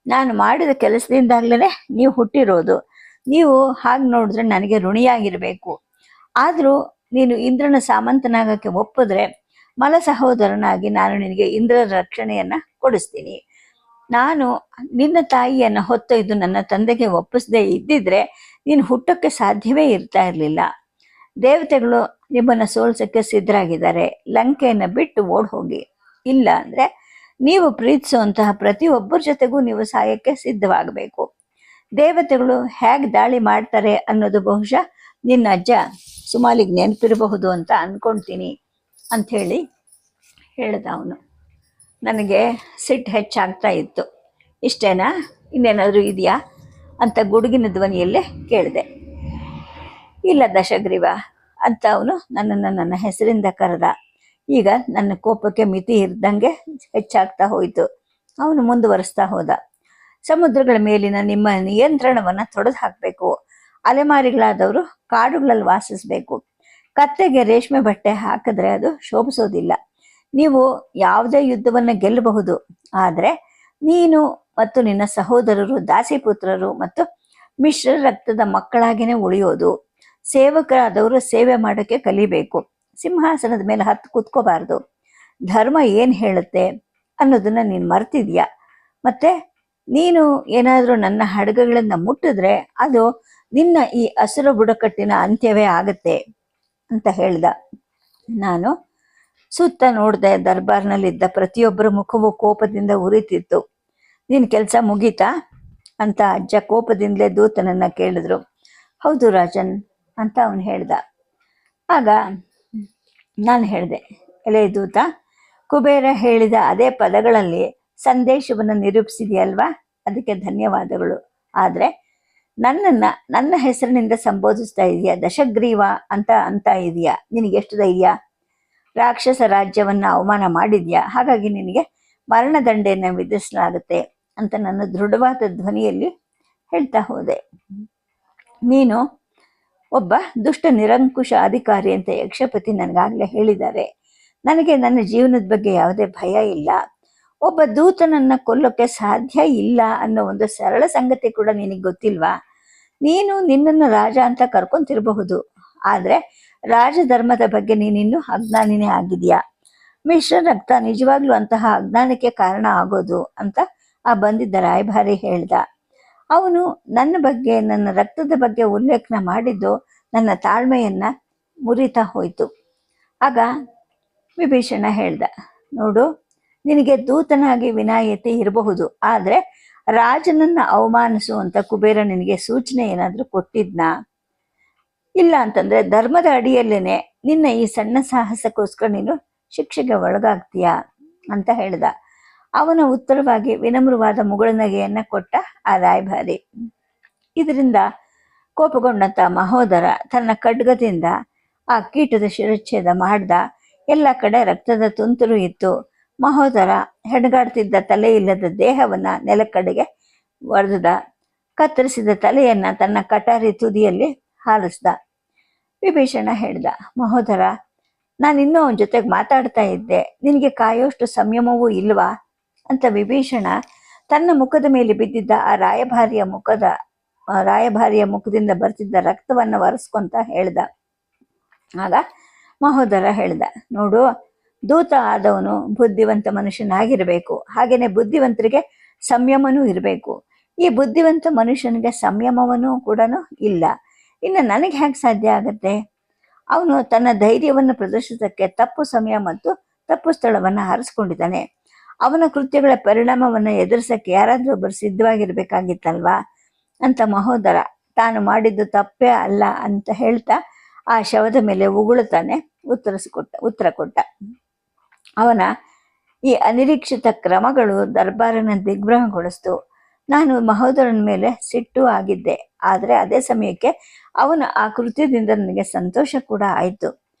ನಾನು ಮಾಡಿದ ಕೆಲಸದಿಂದಾಗ್ಲೇ ನೀವು ಹುಟ್ಟಿರೋದು. ನೀವು ಹಾಗೆ ನೋಡಿದ್ರೆ ನನಗೆ ಋಣಿಯಾಗಿರಬೇಕು. ಆದರೂ ನೀನು ಇಂದ್ರನ ಸಾಮಂತನಾಗಕ್ಕೆ ಒಪ್ಪಿದ್ರೆ ಮಲ ಸಹೋದರನಾಗಿ ನಾನು ನಿನಗೆ ಇಂದ್ರನ ರಕ್ಷಣೆಯನ್ನು ಕೊಡಿಸ್ತೀನಿ. ನಾನು ನಿನ್ನ ತಾಯಿಯನ್ನು ಹೊತ್ತೊಯ್ದು ನನ್ನ ತಂದೆಗೆ ಒಪ್ಪಿಸದೇ ಇದ್ದಿದ್ರೆ ನೀನು ಹುಟ್ಟೋಕ್ಕೆ ಸಾಧ್ಯವೇ ಇರ್ತಾ ಇರಲಿಲ್ಲ. ದೇವತೆಗಳು ನಿಮ್ಮನ್ನು ಸೋಲ್ಸೋಕ್ಕೆ ಸಿದ್ಧರಾಗಿದ್ದಾರೆ. ಲಂಕೆಯನ್ನು ಬಿಟ್ಟು ಓಡ್ ಹೋಗಿ. ಇಲ್ಲ ಅಂದರೆ ನೀವು ಪ್ರೀತಿಸುವಂತಹ ಪ್ರತಿಯೊಬ್ಬರ ಜೊತೆಗೂ ನೀವು ಸಾಯಕ್ಕೆ ಸಿದ್ಧವಾಗಬೇಕು. ದೇವತೆಗಳು ಹೇಗೆ ದಾಳಿ ಮಾಡ್ತಾರೆ ಅನ್ನೋದು ಬಹುಶಃ ನಿನ್ನ ಅಜ್ಜ ಸುಮಾಲಿಗೆ ನೆನಪಿರಬಹುದು ಅಂತ ಅಂದ್ಕೊಳ್ತೀನಿ ಅಂಥೇಳಿ ಹೇಳ್ದ ಅವನು. ನನಗೆ ಸಿಟ್ಟು ಹೆಚ್ಚಾಗ್ತಾ ಇತ್ತು. ಇಷ್ಟೇನಾ ಇನ್ನೇನಾದರೂ ಇದೆಯಾ ಅಂತ ಗುಡುಗಿನ ಧ್ವನಿಯಲ್ಲೇ ಕೇಳಿದೆ. ಇಲ್ಲ ದಶಗ್ರೀವ ಅಂತ ಅವನು ನನ್ನ ಹೆಸರಿಂದ ಕರೆದ. ಈಗ ನನ್ನ ಕೋಪಕ್ಕೆ ಮಿತಿ ಇರ್ದಂಗೆ ಹೆಚ್ಚಾಗ್ತಾ ಹೋಯಿತು. ಅವನು ಮುಂದುವರಿಸ್ತಾ ಹೋದ. ಸಮುದ್ರಗಳ ಮೇಲಿನ ನಿಮ್ಮ ನಿಯಂತ್ರಣವನ್ನು ತೊಡೆದು ಹಾಕಬೇಕು. ಅಲೆಮಾರಿಗಳಾದವರು ಕಾಡುಗಳಲ್ಲಿ ವಾಸಿಸಬೇಕು. ಕತ್ತೆಗೆ ರೇಷ್ಮೆ ಬಟ್ಟೆ ಹಾಕಿದ್ರೆ ಅದು ಶೋಭಿಸೋದಿಲ್ಲ. ನೀವು ಯಾವುದೇ ಯುದ್ಧವನ್ನು ಗೆಲ್ಲಬಹುದು, ಆದರೆ ನೀನು ಮತ್ತು ನಿನ್ನ ಸಹೋದರರು ದಾಸಿಪುತ್ರರು ಮತ್ತು ಮಿಶ್ರ ರಕ್ತದ ಮಕ್ಕಳಾಗಿಯೇ ಉಳಿಯೋದು. ಸೇವಕರಾದವರು ಸೇವೆ ಮಾಡೋಕ್ಕೆ ಕಲಿಬೇಕು. ಸಿಂಹಾಸನದ ಮೇಲೆ ಹತ್ತು ಕೂತ್ಕೋಬಾರ್ದು. ಧರ್ಮ ಏನು ಹೇಳುತ್ತೆ ಅನ್ನೋದನ್ನ ನೀನು ಮರ್ತಿದ್ಯಾ. ಮತ್ತೆ ನೀನು ಏನಾದರೂ ನನ್ನ ಹಡಗುಗಳನ್ನು ಮುಟ್ಟಿದ್ರೆ ಅದು ನಿನ್ನ ಈ ಹಸಿರ ಬುಡಕಟ್ಟಿನ ಅಂತ್ಯವೇ ಆಗತ್ತೆ ಅಂತ ಹೇಳ್ದ. ನಾನು ಸುತ್ತ ನೋಡಿದೆ. ದರ್ಬಾರ್ನಲ್ಲಿದ್ದ ಪ್ರತಿಯೊಬ್ಬರ ಮುಖವೂ ಕೋಪದಿಂದ ಉರಿತಿತ್ತು. ನಿನ್ನ ಕೆಲಸ ಮುಗೀತಾ ಅಂತ ಅಜ್ಜ ಕೋಪದಿಂದಲೇ ದೂತನನ್ನ ಕೇಳಿದ್ರು. ಹೌದು ರಾಜನ್ ಅಂತ ಅವನು ಹೇಳ್ದ. ಆಗ ನಾನು ಹೇಳಿದೆ, ಎಲೆ ದೂತ, ಕುಬೇರ ಹೇಳಿದ ಅದೇ ಪದಗಳಲ್ಲಿ ಸಂದೇಶವನ್ನು ನಿರೂಪಿಸಿದೆಯಲ್ವಾ, ಅದಕ್ಕೆ ಧನ್ಯವಾದಗಳು. ಆದರೆ ನನ್ನ ಹೆಸರಿನಿಂದ ಸಂಬೋಧಿಸ್ತಾ ಇದೆಯಾ, ದಶಗ್ರೀವ ಅಂತ ಇದೆಯಾ? ನಿನಗೆಷ್ಟು ಧೈರ್ಯ? ರಾಕ್ಷಸ ರಾಜ್ಯವನ್ನು ಅವಮಾನ ಮಾಡಿದ್ಯಾ, ಹಾಗಾಗಿ ನಿನಗೆ ಮರಣದಂಡೆಯನ್ನು ವಿಧಿಸಲಾಗುತ್ತೆ ಅಂತ ನನ್ನ ದೃಢವಾದ ಧ್ವನಿಯಲ್ಲಿ ಹೇಳ್ತಾ ಹೋದೆ. ನೀನು ಒಬ್ಬ ದುಷ್ಟ ನಿರಂಕುಶ ಅಧಿಕಾರಿ ಅಂತ ಯಕ್ಷಪತಿ ನನಗಾಗಲೇ ಹೇಳಿದ್ದಾರೆ. ನನಗೆ ನನ್ನ ಜೀವನದ ಬಗ್ಗೆ ಯಾವುದೇ ಭಯ ಇಲ್ಲ. ಒಬ್ಬ ದೂತನನ್ನು ಕೊಲ್ಲೋಕ್ಕೆ ಸಾಧ್ಯ ಇಲ್ಲ ಅನ್ನೋ ಒಂದು ಸರಳ ಸಂಗತಿ ಕೂಡ ನಿನಗೆ ಗೊತ್ತಿಲ್ವಾ? ನೀನು ನಿನ್ನನ್ನು ರಾಜ ಅಂತ ಕರ್ಕೊಂತಿರಬಹುದು, ಆದರೆ ರಾಜಧರ್ಮದ ಬಗ್ಗೆ ನೀನಿನ್ನೂ ಅಜ್ಞಾನಿನೇ ಆಗಿದೆಯಾ. ಮಿಶ್ರ ರಕ್ತ ನಿಜವಾಗ್ಲೂ ಅಂತಹ ಅಜ್ಞಾನಕ್ಕೆ ಕಾರಣ ಆಗೋದು ಅಂತ ಆ ಬಂದಿದ್ದ ರಾಯಭಾರಿ ಹೇಳ್ದ. ಅವನು ನನ್ನ ಬಗ್ಗೆ, ನನ್ನ ರಕ್ತದ ಬಗ್ಗೆ ಉಲ್ಲೇಖನ ಮಾಡಿದ್ದು ನನ್ನ ತಾಳ್ಮೆಯನ್ನ ಮುರಿತಾ ಹೋಯಿತು. ಆಗ ವಿಭೀಷಣ ಹೇಳ್ದ, ನೋಡು, ನಿನಗೆ ದೂತನಾಗಿ ವಿನಾಯಿತಿ ಇರಬಹುದು, ಆದರೆ ರಾಜನನ್ನ ಅವಮಾನಿಸುವಂತ ಕುಬೇರ ನಿನಗೆ ಸೂಚನೆ ಏನಾದರೂ ಕೊಟ್ಟಿದ್ನಾ? ಇಲ್ಲ ಅಂತಂದ್ರೆ ಧರ್ಮದ ಅಡಿಯಲ್ಲೇನೆ ನಿನ್ನ ಈ ಸಣ್ಣ ಸಾಹಸಕ್ಕೋಸ್ಕರ ನೀನು ಶಿಕ್ಷೆಗೆ ಒಳಗಾಗ್ತೀಯಾ ಅಂತ ಹೇಳ್ದ. ಅವನ ಉತ್ತರವಾಗಿ ವಿನಮ್ರವಾದ ಮುಗುಳುನಗೆಯನ್ನ ಕೊಟ್ಟ ಆ ರಾಯಭಾರಿ. ಇದರಿಂದ ಕೋಪಗೊಂಡಂತ ಮಹೋದರ ತನ್ನ ಖಡ್ಗದಿಂದ ಆ ಕೀಟದ ಶಿರಚ್ಛೇದ ಮಾಡ್ದ. ಎಲ್ಲ ಕಡೆ ರಕ್ತದ ತುಂತುರು ಇತ್ತು. ಮಹೋದರ ಹೆಣಗಾಡ್ತಿದ್ದ ತಲೆ ಇಲ್ಲದ ದೇಹವನ್ನ ನೆಲಕ್ಕಡೆಗೆ ಒಡೆದ. ಕತ್ತರಿಸಿದ ತಲೆಯನ್ನ ತನ್ನ ಕಟಾರಿ ತುದಿಯಲ್ಲಿ ಹಾರಿಸ್ದ. ವಿಭೀಷಣ ಹೇಳ್ದ, ಮಹೋದರ, ನಾನಿನ್ನೂ ಅವನ ಜೊತೆಗೆ ಮಾತಾಡ್ತಾ ಇದ್ದೆ, ನಿನಗೆ ಕಾಯೋಷ್ಟು ಸಂಯಮವೂ ಇಲ್ವಾ ಅಂತ ವಿಭೀಷಣ ತನ್ನ ಮುಖದ ಮೇಲೆ ಬಿದ್ದಿದ್ದ ಆ ರಾಯಭಾರಿಯ ಮುಖದಿಂದ ಬರ್ತಿದ್ದ ರಕ್ತವನ್ನು ಒರೆಸ್ಕೊಂತ ಹೇಳ್ದ. ಆಗ ಮಹೋದರ ಹೇಳ್ದ, ನೋಡು, ದೂತ ಆದವನು ಬುದ್ಧಿವಂತ ಮನುಷ್ಯನಾಗಿರ್ಬೇಕು, ಹಾಗೇನೆ ಬುದ್ಧಿವಂತರಿಗೆ ಸಂಯಮನೂ ಇರಬೇಕು. ಈ ಬುದ್ಧಿವಂತ ಮನುಷ್ಯನಿಗೆ ಸಂಯಮವನ್ನೂ ಕೂಡ ಇಲ್ಲ. ಇನ್ನು ನನಗೆ ಹೇಗೆ ಸಾಧ್ಯ ಆಗತ್ತೆ? ಅವನು ತನ್ನ ಧೈರ್ಯವನ್ನು ಪ್ರದರ್ಶಿಸಕ್ಕೆ ತಪ್ಪು ಸಮಯ ಮತ್ತು ತಪ್ಪು ಸ್ಥಳವನ್ನು ಆರಿಸ್ಕೊಂಡಿದ್ದಾನೆ. ಅವನ ಕೃತ್ಯಗಳ ಪರಿಣಾಮವನ್ನು ಎದುರಿಸಕ್ಕೆ ಯಾರಾದ್ರೂ ಒಬ್ಬರು ಸಿದ್ಧವಾಗಿರ್ಬೇಕಾಗಿತ್ತಲ್ವಾ ಅಂತ ಮಹೋದರ ತಾನು ಮಾಡಿದ್ದು ತಪ್ಪೇ ಅಲ್ಲ ಅಂತ ಹೇಳ್ತಾ ಆ ಶವದ ಮೇಲೆ ಉಗುಳುತ್ತಾನೆ ಉತ್ತರ ಕೊಟ್ಟ. ಅವನ ಈ ಅನಿರೀಕ್ಷಿತ ಕ್ರಮಗಳು ದರ್ಬಾರನ ದಿಗ್ಭ್ರಮೆಗೊಳಿಸ್ತು. ನಾನು ಮಹೋದರನ ಮೇಲೆ ಸಿಟ್ಟು ಆಗಿದ್ದೆ, ಆದರೆ ಅದೇ ಸಮಯಕ್ಕೆ ಅವನ ಆ ಕೃತ್ಯದಿಂದ ನನಗೆ ಸಂತೋಷ ಕೂಡ ಆಯಿತು.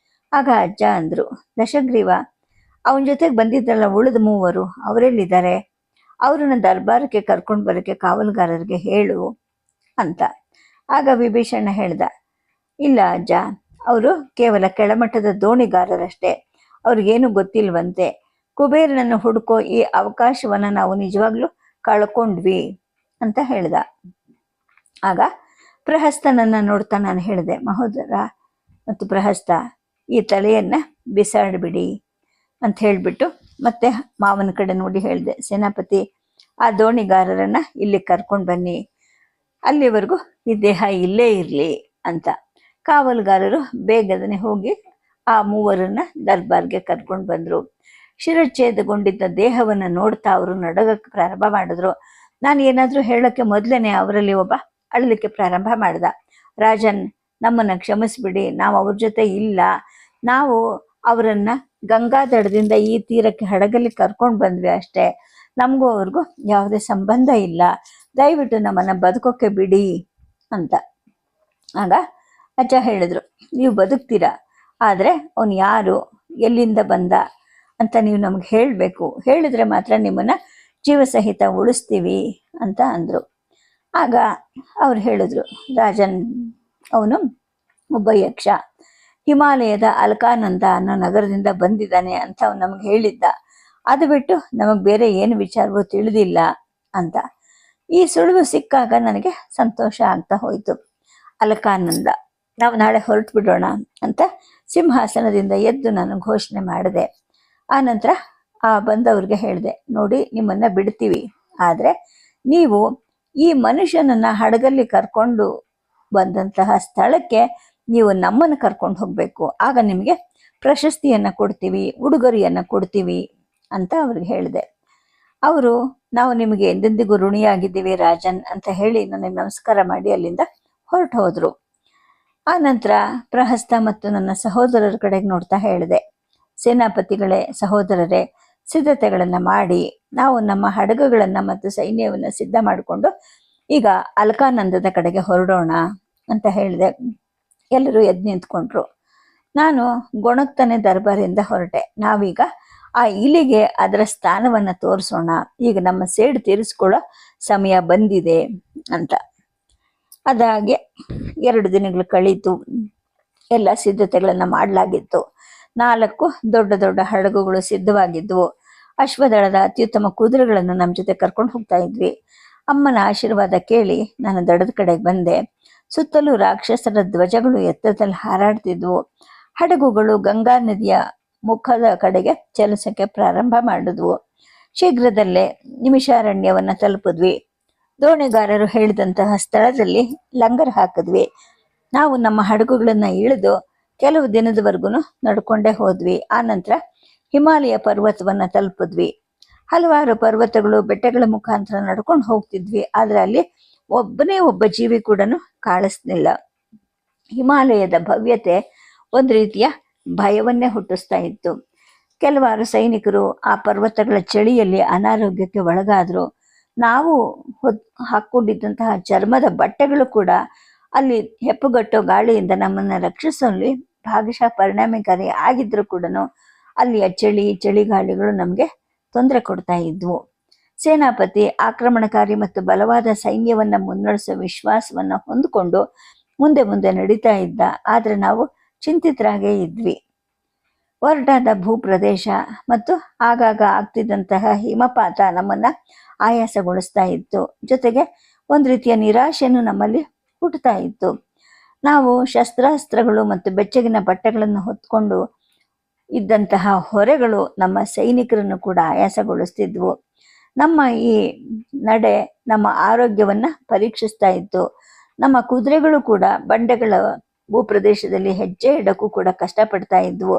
ಆಗ ಅಜ್ಜ ಅಂದ್ರು, ದಶಗ್ರೀವ, ಅವನ ಜೊತೆಗೆ ಬಂದಿದ್ದಲ್ಲ ಉಳಿದ ಮೂವರು, ಅವರೆಲ್ಲಿದ್ದಾರೆ? ಅವ್ರನ್ನ ದರ್ಬಾರಕ್ಕೆ ಕರ್ಕೊಂಡು ಬರೋಕ್ಕೆ ಕಾವಲುಗಾರರಿಗೆ ಹೇಳು ಅಂತ. ಆಗ ವಿಭೀಷಣ ಹೇಳ್ದ, ಇಲ್ಲ ಅಜ್ಜ, ಅವರು ಕೇವಲ ಕೆಳಮಟ್ಟದ ದೋಣಿಗಾರರಷ್ಟೇ, ಅವ್ರಿಗೇನು ಗೊತ್ತಿಲ್ವಂತೆ. ಕುಬೇರನನ್ನು ಹುಡುಕೋ ಈ ಅವಕಾಶವನ್ನು ನಾವು ನಿಜವಾಗ್ಲೂ ಕಳ್ಕೊಂಡ್ವಿ ಅಂತ ಹೇಳ್ದ. ಆಗ ಪ್ರಹಸ್ತನನ್ನ ನೋಡ್ತಾ ನಾನು ಹೇಳಿದೆ, ಮಹೋದರ ಮತ್ತು ಪ್ರಹಸ್ತ, ಈ ತಲೆಯನ್ನ ಬಿಸಾಡ್ಬಿಡಿ ಅಂತ ಹೇಳಿಬಿಟ್ಟು ಮತ್ತೆ ಮಾವನ ಕಡೆ ನೋಡಿ ಹೇಳಿದೆ, ಸೇನಾಪತಿ, ಆ ದೋಣಿಗಾರರನ್ನ ಇಲ್ಲಿ ಕರ್ಕೊಂಡು ಬನ್ನಿ, ಅಲ್ಲಿವರೆಗೂ ಈ ದೇಹ ಇಲ್ಲೇ ಇರಲಿ ಅಂತ. ಕಾವಲುಗಾರರು ಬೇಗನೆ ಹೋಗಿ ಆ ಮೂವರನ್ನ ದರ್ಬಾರ್ಗೆ ಕರ್ಕೊಂಡು ಬಂದರು. ಶಿರಚ್ಛೇದಗೊಂಡಿದ್ದ ದೇಹವನ್ನು ನೋಡ್ತಾ ಅವರು ನಡಗಕ್ಕೆ ಪ್ರಾರಂಭ ಮಾಡಿದ್ರು. ನಾನು ಏನಾದರೂ ಹೇಳೋಕ್ಕೆ ಮೊದಲೇನೆ ಅವರಲ್ಲಿ ಒಬ್ಬ ಅಳಲಿಕ್ಕೆ ಪ್ರಾರಂಭ ಮಾಡ್ದ. ರಾಜನ್, ನಮ್ಮನ್ನು ಕ್ಷಮಿಸ್ಬಿಡಿ, ನಾವು ಅವ್ರ ಜೊತೆ ಇಲ್ಲ, ನಾವು ಅವರನ್ನ ಗಂಗಾ ದಡದಿಂದ ಈ ತೀರಕ್ಕೆ ಹಡಗಲ್ಲಿ ಕರ್ಕೊಂಡು ಬಂದ್ವಿ ಅಷ್ಟೇ, ನಮಗೂ ಅವ್ರಿಗೂ ಯಾವುದೇ ಸಂಬಂಧ ಇಲ್ಲ, ದಯವಿಟ್ಟು ನಮ್ಮನ್ನು ಬದುಕೋಕ್ಕೆ ಬಿಡಿ ಅಂತ. ಆಗ ಅಜ್ಜ ಹೇಳಿದ್ರು, ನೀವು ಬದುಕ್ತೀರಾ, ಆದರೆ ಅವನು ಯಾರು, ಎಲ್ಲಿಂದ ಬಂದ ಅಂತ ನೀವು ನಮ್ಗೆ ಹೇಳಬೇಕು, ಹೇಳಿದ್ರೆ ಮಾತ್ರ ನಿಮ್ಮನ್ನು ಜೀವ ಸಹಿತ ಉಳಿಸ್ತೀವಿ ಅಂತ ಅಂದರು. ಆಗ ಅವ್ರು ಹೇಳಿದ್ರು, ರಾಜನ್ ಅವನು ಒಬ್ಬ ಯಕ್ಷ, ಹಿಮಾಲಯದ ಅಲ್ಕಾನಂದ ಅನ್ನೋ ನಗರದಿಂದ ಬಂದಿದ್ದಾನೆ ಅಂತ ಅವ್ನು ನಮ್ಗೆ ಹೇಳಿದ್ದ, ಅದು ಬಿಟ್ಟು ನಮಗೆ ಬೇರೆ ಏನು ವಿಚಾರವೂ ತಿಳಿದಿಲ್ಲ ಅಂತ. ಈ ಸುಳಿವು ಸಿಕ್ಕಾಗ ನನಗೆ ಸಂತೋಷ ಆಗ್ತಾ ಹೋಯಿತು. ಅಲ್ಕಾನಂದ, ನಾವು ನಾಳೆ ಹೊರಟು ಬಿಡೋಣ ಅಂತ ಸಿಂಹಾಸನದಿಂದ ಎದ್ದು ನಾನು ಘೋಷಣೆ ಮಾಡಿದೆ. ಆನಂತರ ಬಂದವ್ರಿಗೆ ಹೇಳಿದೆ, ನೋಡಿ ನಿಮ್ಮನ್ನು ಬಿಡ್ತೀವಿ, ಆದರೆ ನೀವು ಈ ಮನುಷ್ಯನನ್ನು ಹಡಗಲ್ಲಿ ಕರ್ಕೊಂಡು ಬಂದಂತಹ ಸ್ಥಳಕ್ಕೆ ನೀವು ನಮ್ಮನ್ನು ಕರ್ಕೊಂಡು ಹೋಗಬೇಕು, ಆಗ ನಿಮಗೆ ಪ್ರಶಸ್ತಿಯನ್ನು ಕೊಡ್ತೀವಿ, ಉಡುಗೊರೆಯನ್ನು ಕೊಡ್ತೀವಿ ಅಂತ ಅವ್ರಿಗೆ ಹೇಳಿದೆ. ಅವರು, ನಾವು ನಿಮಗೆ ಎಂದೆಂದಿಗೂ ಋಣಿಯಾಗಿದ್ದೀವಿ ರಾಜನ್ ಅಂತ ಹೇಳಿ ನನಗೆ ನಮಸ್ಕಾರ ಮಾಡಿ ಅಲ್ಲಿಂದ ಹೊರಟು ಹೋದರು. ಆನಂತರ ಪ್ರಹಸ್ತ ಮತ್ತು ನನ್ನ ಸಹೋದರರ ಕಡೆಗೆ ನೋಡ್ತಾ ಹೇಳಿದೆ, ಸೇನಾಪತಿಗಳೇ, ಸಹೋದರರೇ, ಸಿದ್ಧತೆಗಳನ್ನು ಮಾಡಿ ನಾವು ನಮ್ಮ ಹಡಗುಗಳನ್ನು ಮತ್ತು ಸೈನ್ಯವನ್ನು ಸಿದ್ಧ ಮಾಡಿಕೊಂಡು ಈಗ ಅಲ್ಕಾನಂದದ ಕಡೆಗೆ ಹೊರಡೋಣ ಅಂತ ಹೇಳಿದೆ. ಎಲ್ಲರೂ ಎದ್ದು ನಿಂತ್ಕೊಂಡ್ರು. ನಾನು ಗೊಣಗ್ತಾನೆ ದರ್ಬಾರಿಂದ ಹೊರಟೆ. ನಾವೀಗ ಆ ಇಲಿಗೆ ಅದರ ಸ್ಥಾನವನ್ನು ತೋರಿಸೋಣ, ಈಗ ನಮ್ಮ ಸೇಡು ತೀರಿಸ್ಕೊಳ್ಳೋ ಸಮಯ ಬಂದಿದೆ ಅಂತ. ಅದಾಗೆ 2 ದಿನಗಳು ಕಳೀತು. ಎಲ್ಲ ಸಿದ್ಧತೆಗಳನ್ನು ಮಾಡಲಾಗಿತ್ತು. 4 ದೊಡ್ಡ ದೊಡ್ಡ ಹಡಗುಗಳು ಸಿದ್ಧವಾಗಿದ್ವು. ಅಶ್ವದಳದ ಅತ್ಯುತ್ತಮ ಕುದುರೆಗಳನ್ನು ನಮ್ಮ ಜೊತೆ ಕರ್ಕೊಂಡು ಹೋಗ್ತಾ ಇದ್ವಿ. ಅಮ್ಮನ ಆಶೀರ್ವಾದ ಕೇಳಿ ನಾನು ದಡದ ಕಡೆಗೆ ಬಂದೆ. ಸುತ್ತಲೂ ರಾಕ್ಷಸರ ಧ್ವಜಗಳು ಎತ್ತರದಲ್ಲಿ ಹಾರಾಡ್ತಿದ್ವು. ಹಡಗುಗಳು ಗಂಗಾ ನದಿಯ ಮುಖದ ಕಡೆಗೆ ಚಲಿಸಕ್ಕೆ ಪ್ರಾರಂಭ ಮಾಡಿದ್ವು. ಶೀಘ್ರದಲ್ಲೇ ನಿಮಿಷಾರಣ್ಯವನ್ನು ತಲುಪಿದ್ವಿ. ದೋಣಿಗಾರರು ಹೇಳಿದಂತಹ ಸ್ಥಳದಲ್ಲಿ ಲಂಗರ್ ಹಾಕಿದ್ವಿ. ನಾವು ನಮ್ಮ ಹಡಗುಗಳನ್ನು ಇಳಿದು ಕೆಲವು ದಿನದವರೆಗೂ ನಡ್ಕೊಂಡೇ ಹೋದ್ವಿ. ಆನಂತರ ಹಿಮಾಲಯ ಪರ್ವತವನ್ನು ತಲುಪಿದ್ವಿ. ಹಲವಾರು ಪರ್ವತಗಳು ಬೆಟ್ಟಗಳ ಮುಖಾಂತರ ನಡ್ಕೊಂಡು ಹೋಗ್ತಿದ್ವಿ, ಆದರೆ ಅಲ್ಲಿ ಒಬ್ಬ ಜೀವಿ ಕೂಡ ಕಾಣಿಸ್ಲಿಲ್ಲ. ಹಿಮಾಲಯದ ಭವ್ಯತೆ ಒಂದು ರೀತಿಯ ಭಯವನ್ನೇ ಹುಟ್ಟಿಸ್ತಾ ಇತ್ತು. ಕೆಲವಾರು ಸೈನಿಕರು ಆ ಪರ್ವತಗಳ ಚಳಿಯಲ್ಲಿ ಅನಾರೋಗ್ಯಕ್ಕೆ ಒಳಗಾದ್ರು. ನಾವು ಹಾಕ್ಕೊಂಡಿದ್ದಂತಹ ಚರ್ಮದ ಬಟ್ಟೆಗಳು ಕೂಡ ಅಲ್ಲಿ ಹೆಪ್ಪುಗಟ್ಟೋ ಗಾಳಿಯಿಂದ ನಮ್ಮನ್ನು ರಕ್ಷಿಸುವಲ್ಲಿ ಭಾಗಶಃ ಪರಿಣಾಮಕಾರಿ ಆಗಿದ್ರು ಕೂಡ ಅಲ್ಲಿಯ ಚಳಿಗಾಳಿಗಳು ನಮಗೆ ತೊಂದರೆ ಕೊಡ್ತಾ ಇದ್ವು. ಸೇನಾಪತಿ ಆಕ್ರಮಣಕಾರಿ ಮತ್ತು ಬಲವಾದ ಸೈನ್ಯವನ್ನು ಮುನ್ನಡೆಸುವ ವಿಶ್ವಾಸವನ್ನು ಹೊಂದಿಕೊಂಡು ಮುಂದೆ ನಡೀತಾ ಇದ್ದ. ಆದರೆ ನಾವು ಚಿಂತಿತರಾಗೇ ಇದ್ವಿ. ಒರಟಾದ ಭೂಪ್ರದೇಶ ಮತ್ತು ಆಗಾಗ ಆಗ್ತಿದ್ದಂತಹ ಹಿಮಪಾತ ನಮ್ಮನ್ನು ಆಯಾಸಗೊಳಿಸ್ತಾ ಇತ್ತು. ಜೊತೆಗೆ ಒಂದು ರೀತಿಯ ನಿರಾಶೆಯನ್ನು ನಮ್ಮಲ್ಲಿ ಹುಟ್ಟುತ್ತಾ ಇತ್ತು. ನಾವು ಶಸ್ತ್ರಾಸ್ತ್ರಗಳು ಮತ್ತು ಬೆಚ್ಚಗಿನ ಬಟ್ಟೆಗಳನ್ನು ಹೊತ್ಕೊಂಡು ಇದ್ದಂತಹ ಹೊರೆಗಳು ನಮ್ಮ ಸೈನಿಕರನ್ನು ಕೂಡ ಆಯಾಸಗೊಳಿಸ್ತಿದ್ವು. ನಮ್ಮ ಈ ನಡೆ ನಮ್ಮ ಆರೋಗ್ಯವನ್ನು ಪರೀಕ್ಷಿಸ್ತಾ ಇತ್ತು. ನಮ್ಮ ಕುದುರೆಗಳು ಕೂಡ ಬಂಡೆಗಳ ಭೂಪ್ರದೇಶದಲ್ಲಿ ಹೆಜ್ಜೆ ಇಡಕ್ಕೂ ಕೂಡ ಕಷ್ಟಪಡ್ತಾ ಇದ್ವು.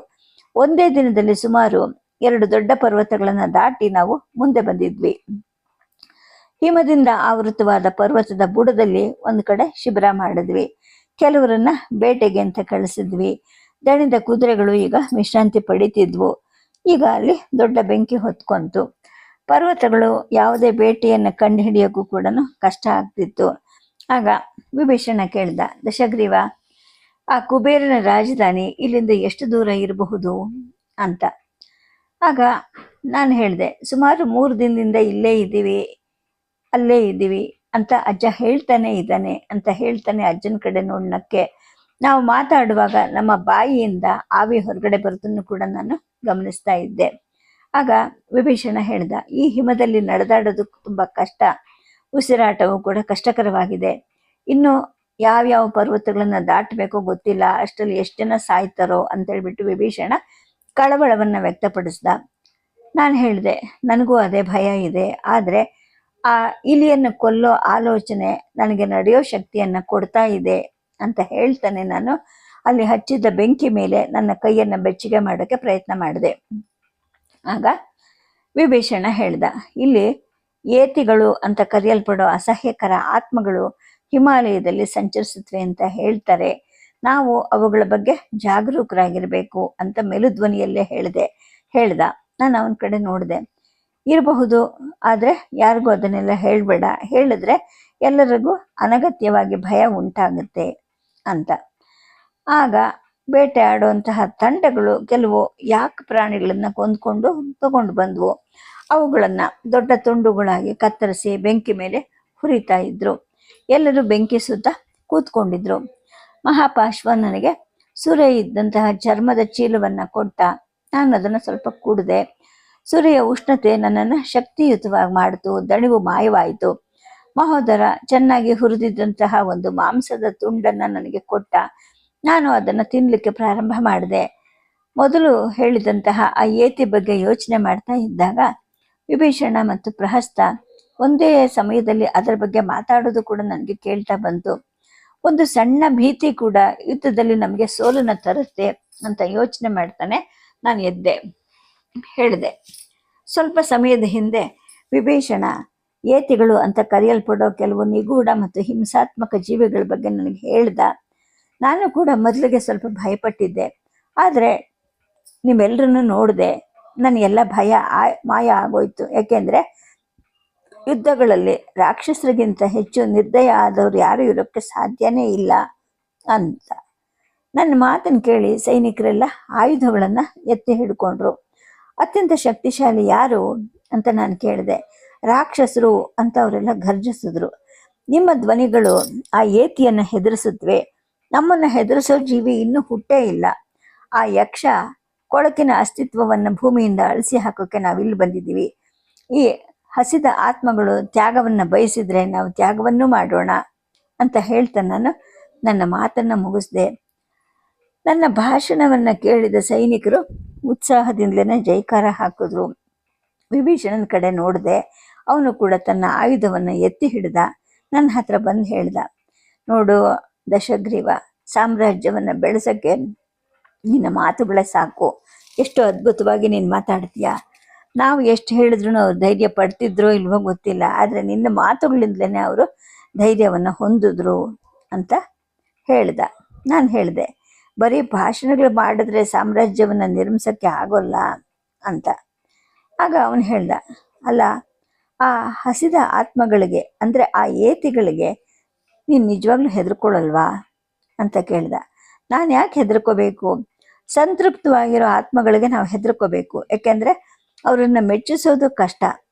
ಒಂದೇ ದಿನದಲ್ಲಿ ಸುಮಾರು 2 ದೊಡ್ಡ ಪರ್ವತಗಳನ್ನು ದಾಟಿ ನಾವು ಮುಂದೆ ಬಂದಿದ್ವಿ. ಹಿಮದಿಂದ ಆವೃತವಾದ ಪರ್ವತದ ಬುಡದಲ್ಲಿ ಒಂದು ಕಡೆ ಶಿಬಿರ ಮಾಡಿದ್ವಿ. ಕೆಲವರನ್ನ ಬೇಟೆಗೆ ಅಂತ ಕಳಿಸಿದ್ವಿ. ದಣಿದ ಕುದುರೆಗಳು ಈಗ ವಿಶ್ರಾಂತಿ ಪಡಿತಿದ್ವು. ಈಗ ಅಲ್ಲಿ ದೊಡ್ಡ ಬೆಂಕಿ ಹೊತ್ಕೊಂತು. ಪರ್ವತಗಳು ಯಾವುದೇ ಬೇಟೆಯನ್ನು ಕಂಡು ಹಿಡಿಯೋಕ್ಕೂ ಕೂಡ ಕಷ್ಟ ಆಗ್ತಿತ್ತು. ಆಗ ವಿಭೀಷಣ ಕೇಳ್ದ, ದಶಗ್ರೀವ, ಆ ಕುಬೇರನ ರಾಜಧಾನಿ ಇಲ್ಲಿಂದ ಎಷ್ಟು ದೂರ ಇರಬಹುದು ಅಂತ. ಆಗ ನಾನು ಹೇಳಿದೆ, ಸುಮಾರು 3 ದಿನದಿಂದ ಅಲ್ಲೇ ಇದ್ದೀವಿ ಅಂತ ಅಜ್ಜ ಹೇಳ್ತಾನೆ ಇದ್ದಾನೆ ಅಂತ ಹೇಳ್ತಾನೆ ಅಜ್ಜನ ಕಡೆ ನೋಡೋಣಕ್ಕೆ ನಾವು ಮಾತಾಡುವಾಗ ನಮ್ಮ ಬಾಯಿಯಿಂದ ಆವಿ ಹೊರಗಡೆ ಬರೋದನ್ನು ಕೂಡ ನಾನು ಗಮನಿಸ್ತಾ ಇದ್ದೆ. ಆಗ ವಿಭೀಷಣ ಹೇಳ್ದ, ಈ ಹಿಮದಲ್ಲಿ ನಡೆದಾಡೋದು ತುಂಬ ಕಷ್ಟ, ಉಸಿರಾಟವು ಕೂಡ ಕಷ್ಟಕರವಾಗಿದೆ. ಇನ್ನು ಯಾವ್ಯಾವ ಪರ್ವತಗಳನ್ನ ದಾಟಬೇಕೋ ಗೊತ್ತಿಲ್ಲ, ಅಷ್ಟರಲ್ಲಿ ಎಷ್ಟು ಜನ ಸಾಯ್ತಾರೋ ಅಂತೇಳ್ಬಿಟ್ಟು ವಿಭೀಷಣ ಕಳವಳವನ್ನು ವ್ಯಕ್ತಪಡಿಸ್ದ. ನಾನು ಹೇಳಿದೆ, ನನಗೂ ಅದೇ ಭಯ ಇದೆ, ಆದರೆ ಆ ಇಲಿಯನ್ನು ಕೊಲ್ಲೋ ಆಲೋಚನೆ ನನಗೆ ನಡೆಯೋ ಶಕ್ತಿಯನ್ನು ಕೊಡ್ತಾ ಇದೆ ಅಂತ ಹೇಳ್ತಾನೆ ನಾನು ಅಲ್ಲಿ ಹಚ್ಚಿದ್ದ ಬೆಂಕಿ ಮೇಲೆ ನನ್ನ ಕೈಯನ್ನು ಬೆಚ್ಚಗೆ ಮಾಡೋಕ್ಕೆ ಪ್ರಯತ್ನ ಮಾಡಿದೆ. ಆಗ ವಿಭೀಷಣ ಹೇಳ್ದ, ಇಲ್ಲಿ ಏತಿಗಳು ಅಂತ ಕರೆಯಲ್ಪಡೋ ಅಸಹ್ಯಕರ ಆತ್ಮಗಳು ಹಿಮಾಲಯದಲ್ಲಿ ಸಂಚರಿಸುತ್ತವೆ ಅಂತ ಹೇಳ್ತಾರೆ. ನಾವು ಅವುಗಳ ಬಗ್ಗೆ ಜಾಗರೂಕರಾಗಿರ್ಬೇಕು ಅಂತ ಮೆಲುಧ್ವನಿಯಲ್ಲೇ ಹೇಳ್ದ. ನಾನು ಅವನ ಕಡೆ ನೋಡಿದೆ. ಇರಬಹುದು, ಆದರೆ ಯಾರಿಗೂ ಅದನ್ನೆಲ್ಲ ಹೇಳಬೇಡ, ಹೇಳಿದ್ರೆ ಎಲ್ಲರಿಗೂ ಅನಗತ್ಯವಾಗಿ ಭಯ ಉಂಟಾಗುತ್ತೆ ಅಂತ. ಆಗ ಬೇಟೆ ಆಡುವಂತಹ ತಂಡಗಳು ಕೆಲವು ಯಾಕೆ ಪ್ರಾಣಿಗಳನ್ನು ಕೊಂದ್ಕೊಂಡು ತಗೊಂಡು ಬಂದವು. ಅವುಗಳನ್ನು ದೊಡ್ಡ ತುಂಡುಗಳಾಗಿ ಕತ್ತರಿಸಿ ಬೆಂಕಿ ಮೇಲೆ ಹುರಿತಾ ಇದ್ರು. ಎಲ್ಲರೂ ಬೆಂಕಿ ಸುತ್ತ ಕೂತ್ಕೊಂಡಿದ್ರು. ಮಹಾಪಾಶ್ವ ನನಗೆ ಸುರೆ ಇದ್ದಂತಹ ಚರ್ಮದ ಚೀಲವನ್ನು ಕೊಟ್ಟ. ನಾನು ಅದನ್ನು ಸ್ವಲ್ಪ ಕುಡಿದೆ. ಸುರೆಯ ಉಷ್ಣತೆ ನನ್ನನ್ನು ಶಕ್ತಿಯುತವಾಗಿ ಮಾಡಿತು. ದಣಿವು ಮಾಯವಾಯಿತು. ಮಹೋದರ ಚೆನ್ನಾಗಿ ಹುರಿದಿದ್ದಂತಹ ಒಂದು ಮಾಂಸದ ತುಂಡನ್ನು ನನಗೆ ಕೊಟ್ಟ. ನಾನು ಅದನ್ನು ತಿನ್ನಲಿಕ್ಕೆ ಪ್ರಾರಂಭ ಮಾಡಿದೆ. ಮೊದಲು ಹೇಳಿದಂತಹ ಆ ಏತಿ ಬಗ್ಗೆ ಯೋಚನೆ ಮಾಡ್ತಾ ಇದ್ದಾಗ ವಿಭೀಷಣ ಮತ್ತು ಪ್ರಹಸ್ತ ಒಂದೇ ಸಮಯದಲ್ಲಿ ಅದರ ಬಗ್ಗೆ ಮಾತಾಡೋದು ಕೂಡ ನನಗೆ ಕೇಳ್ತಾ ಬಂತು. ಒಂದು ಸಣ್ಣ ಭೀತಿ ಕೂಡ ಯುದ್ಧದಲ್ಲಿ ನಮಗೆ ಸೋಲನ್ನು ತರುತ್ತೆ ಅಂತ ಯೋಚನೆ ಮಾಡ್ತಾನೆ ನಾನು ಎದ್ದೆ. ಹೇಳಿದೆ, ಸ್ವಲ್ಪ ಸಮಯದ ಹಿಂದೆ ವಿಭೀಷಣ ಏತಿಗಳು ಅಂತ ಕರೆಯಲ್ಪಡೋ ಕೆಲವು ನಿಗೂಢ ಮತ್ತು ಹಿಂಸಾತ್ಮಕ ಜೀವಿಗಳ ಬಗ್ಗೆ ನನಗೆ ಹೇಳ್ದ. ನಾನು ಕೂಡ ಮೊದಲಿಗೆ ಸ್ವಲ್ಪ ಭಯಪಟ್ಟಿದ್ದೆ. ಆದರೆ ನಿಮ್ಮೆಲ್ಲರನ್ನು ನೋಡಿದೆ, ನನಗೆಲ್ಲ ಭಯ ಮಾಯ ಆಗೋಯ್ತು. ಯಾಕೆಂದರೆ ಯುದ್ಧಗಳಲ್ಲಿ ರಾಕ್ಷಸರಿಗಿಂತ ಹೆಚ್ಚು ನಿರ್ದಯ ಆದವರು ಯಾರು ಇರೋಕ್ಕೆ ಸಾಧ್ಯನೇ ಇಲ್ಲ ಅಂತ. ನನ್ನ ಮಾತನ್ನು ಕೇಳಿ ಸೈನಿಕರೆಲ್ಲ ಆಯುಧಗಳನ್ನು ಎತ್ತಿ ಹಿಡ್ಕೊಂಡ್ರು. ಅತ್ಯಂತ ಶಕ್ತಿಶಾಲಿ ಯಾರು ಅಂತ ನಾನು ಕೇಳಿದೆ. ರಾಕ್ಷಸರು ಅಂತ ಅವರೆಲ್ಲ ಗರ್ಜಿಸಿದ್ರು. ನಿಮ್ಮ ಧ್ವನಿಗಳು ಆ ಏತಿಯನ್ನು ಹೆದರಿಸಿದ್ವೆ. ನಮ್ಮನ್ನು ಹೆದರಿಸೋ ಜೀವಿ ಇನ್ನೂ ಹುಟ್ಟೇ ಇಲ್ಲ. ಆ ಯಕ್ಷ ಕೊಳಕಿನ ಅಸ್ತಿತ್ವವನ್ನು ಭೂಮಿಯಿಂದ ಅಳಿಸಿ ಹಾಕೋಕ್ಕೆ ನಾವಿಲ್ಲಿ ಬಂದಿದ್ದೀವಿ. ಈ ಹಸಿದ ಆತ್ಮಗಳು ತ್ಯಾಗವನ್ನು ಬಯಸಿದ್ರೆ ನಾವು ತ್ಯಾಗವನ್ನು ಮಾಡೋಣ ಅಂತ ಹೇಳ್ತಾ ನಾನು ನನ್ನ ಮಾತನ್ನು ಮುಗಿಸ್ದೆ. ನನ್ನ ಭಾಷಣವನ್ನು ಕೇಳಿದ ಸೈನಿಕರು ಉತ್ಸಾಹದಿಂದಲೇ ಜೈಕಾರ ಹಾಕಿದ್ರು. ವಿಭೀಷಣನ ಕಡೆ ನೋಡಿದೆ. ಅವನು ಕೂಡ ತನ್ನ ಆಯುಧವನ್ನು ಎತ್ತಿ ಹಿಡಿದ. ನನ್ನ ಹತ್ರ ಬಂದು ಹೇಳ್ದ, ನೋಡು ದಶಗ್ರೀವ, ಸಾಮ್ರಾಜ್ಯವನ್ನು ಬೆಳೆಸೋಕ್ಕೆ ನಿನ್ನ ಮಾತುಗಳೇ ಸಾಕು. ಎಷ್ಟು ಅದ್ಭುತವಾಗಿ ನೀನು ಮಾತಾಡ್ತೀಯ. ನಾವು ಎಷ್ಟು ಹೇಳಿದ್ರು ಅವ್ರು ಧೈರ್ಯ ಪಡ್ತಿದ್ರೋ ಇಲ್ವೋ ಗೊತ್ತಿಲ್ಲ, ಆದರೆ ನಿನ್ನ ಮಾತುಗಳಿಂದಲೇ ಅವರು ಧೈರ್ಯವನ್ನು ಹೊಂದಿದ್ರು ಅಂತ ಹೇಳ್ದ. ನಾನು ಹೇಳಿದೆ, ಬರೀ ಭಾಷಣಗಳು ಮಾಡಿದ್ರೆ ಸಾಮ್ರಾಜ್ಯವನ್ನು ನಿರ್ಮಿಸೋಕ್ಕೆ ಆಗೋಲ್ಲ ಅಂತ. ಆಗ ಅವನು ಹೇಳ್ದ, ಅಲ್ಲ, ಆ ಹಸಿದ ಆತ್ಮಗಳಿಗೆ ಅಂದರೆ ಆ ಏತಿಗಳಿಗೆ ನೀನು ನಿಜವಾಗ್ಲೂ ಹೆದರ್ಕೊಳ್ಳಲ್ವಾ ಅಂತ ಕೇಳ್ದ. ನಾನು ಯಾಕೆ ಹೆದರ್ಕೋಬೇಕು? ಸಂತೃಪ್ತವಾಗಿರೋ ಆತ್ಮಗಳಿಗೆ ನಾವು ಹೆದರ್ಕೋಬೇಕು. ಯಾಕೆಂದರೆ ಅವರನ್ನು ಮೆಚ್ಚಿಸೋದು ಕಷ್ಟ.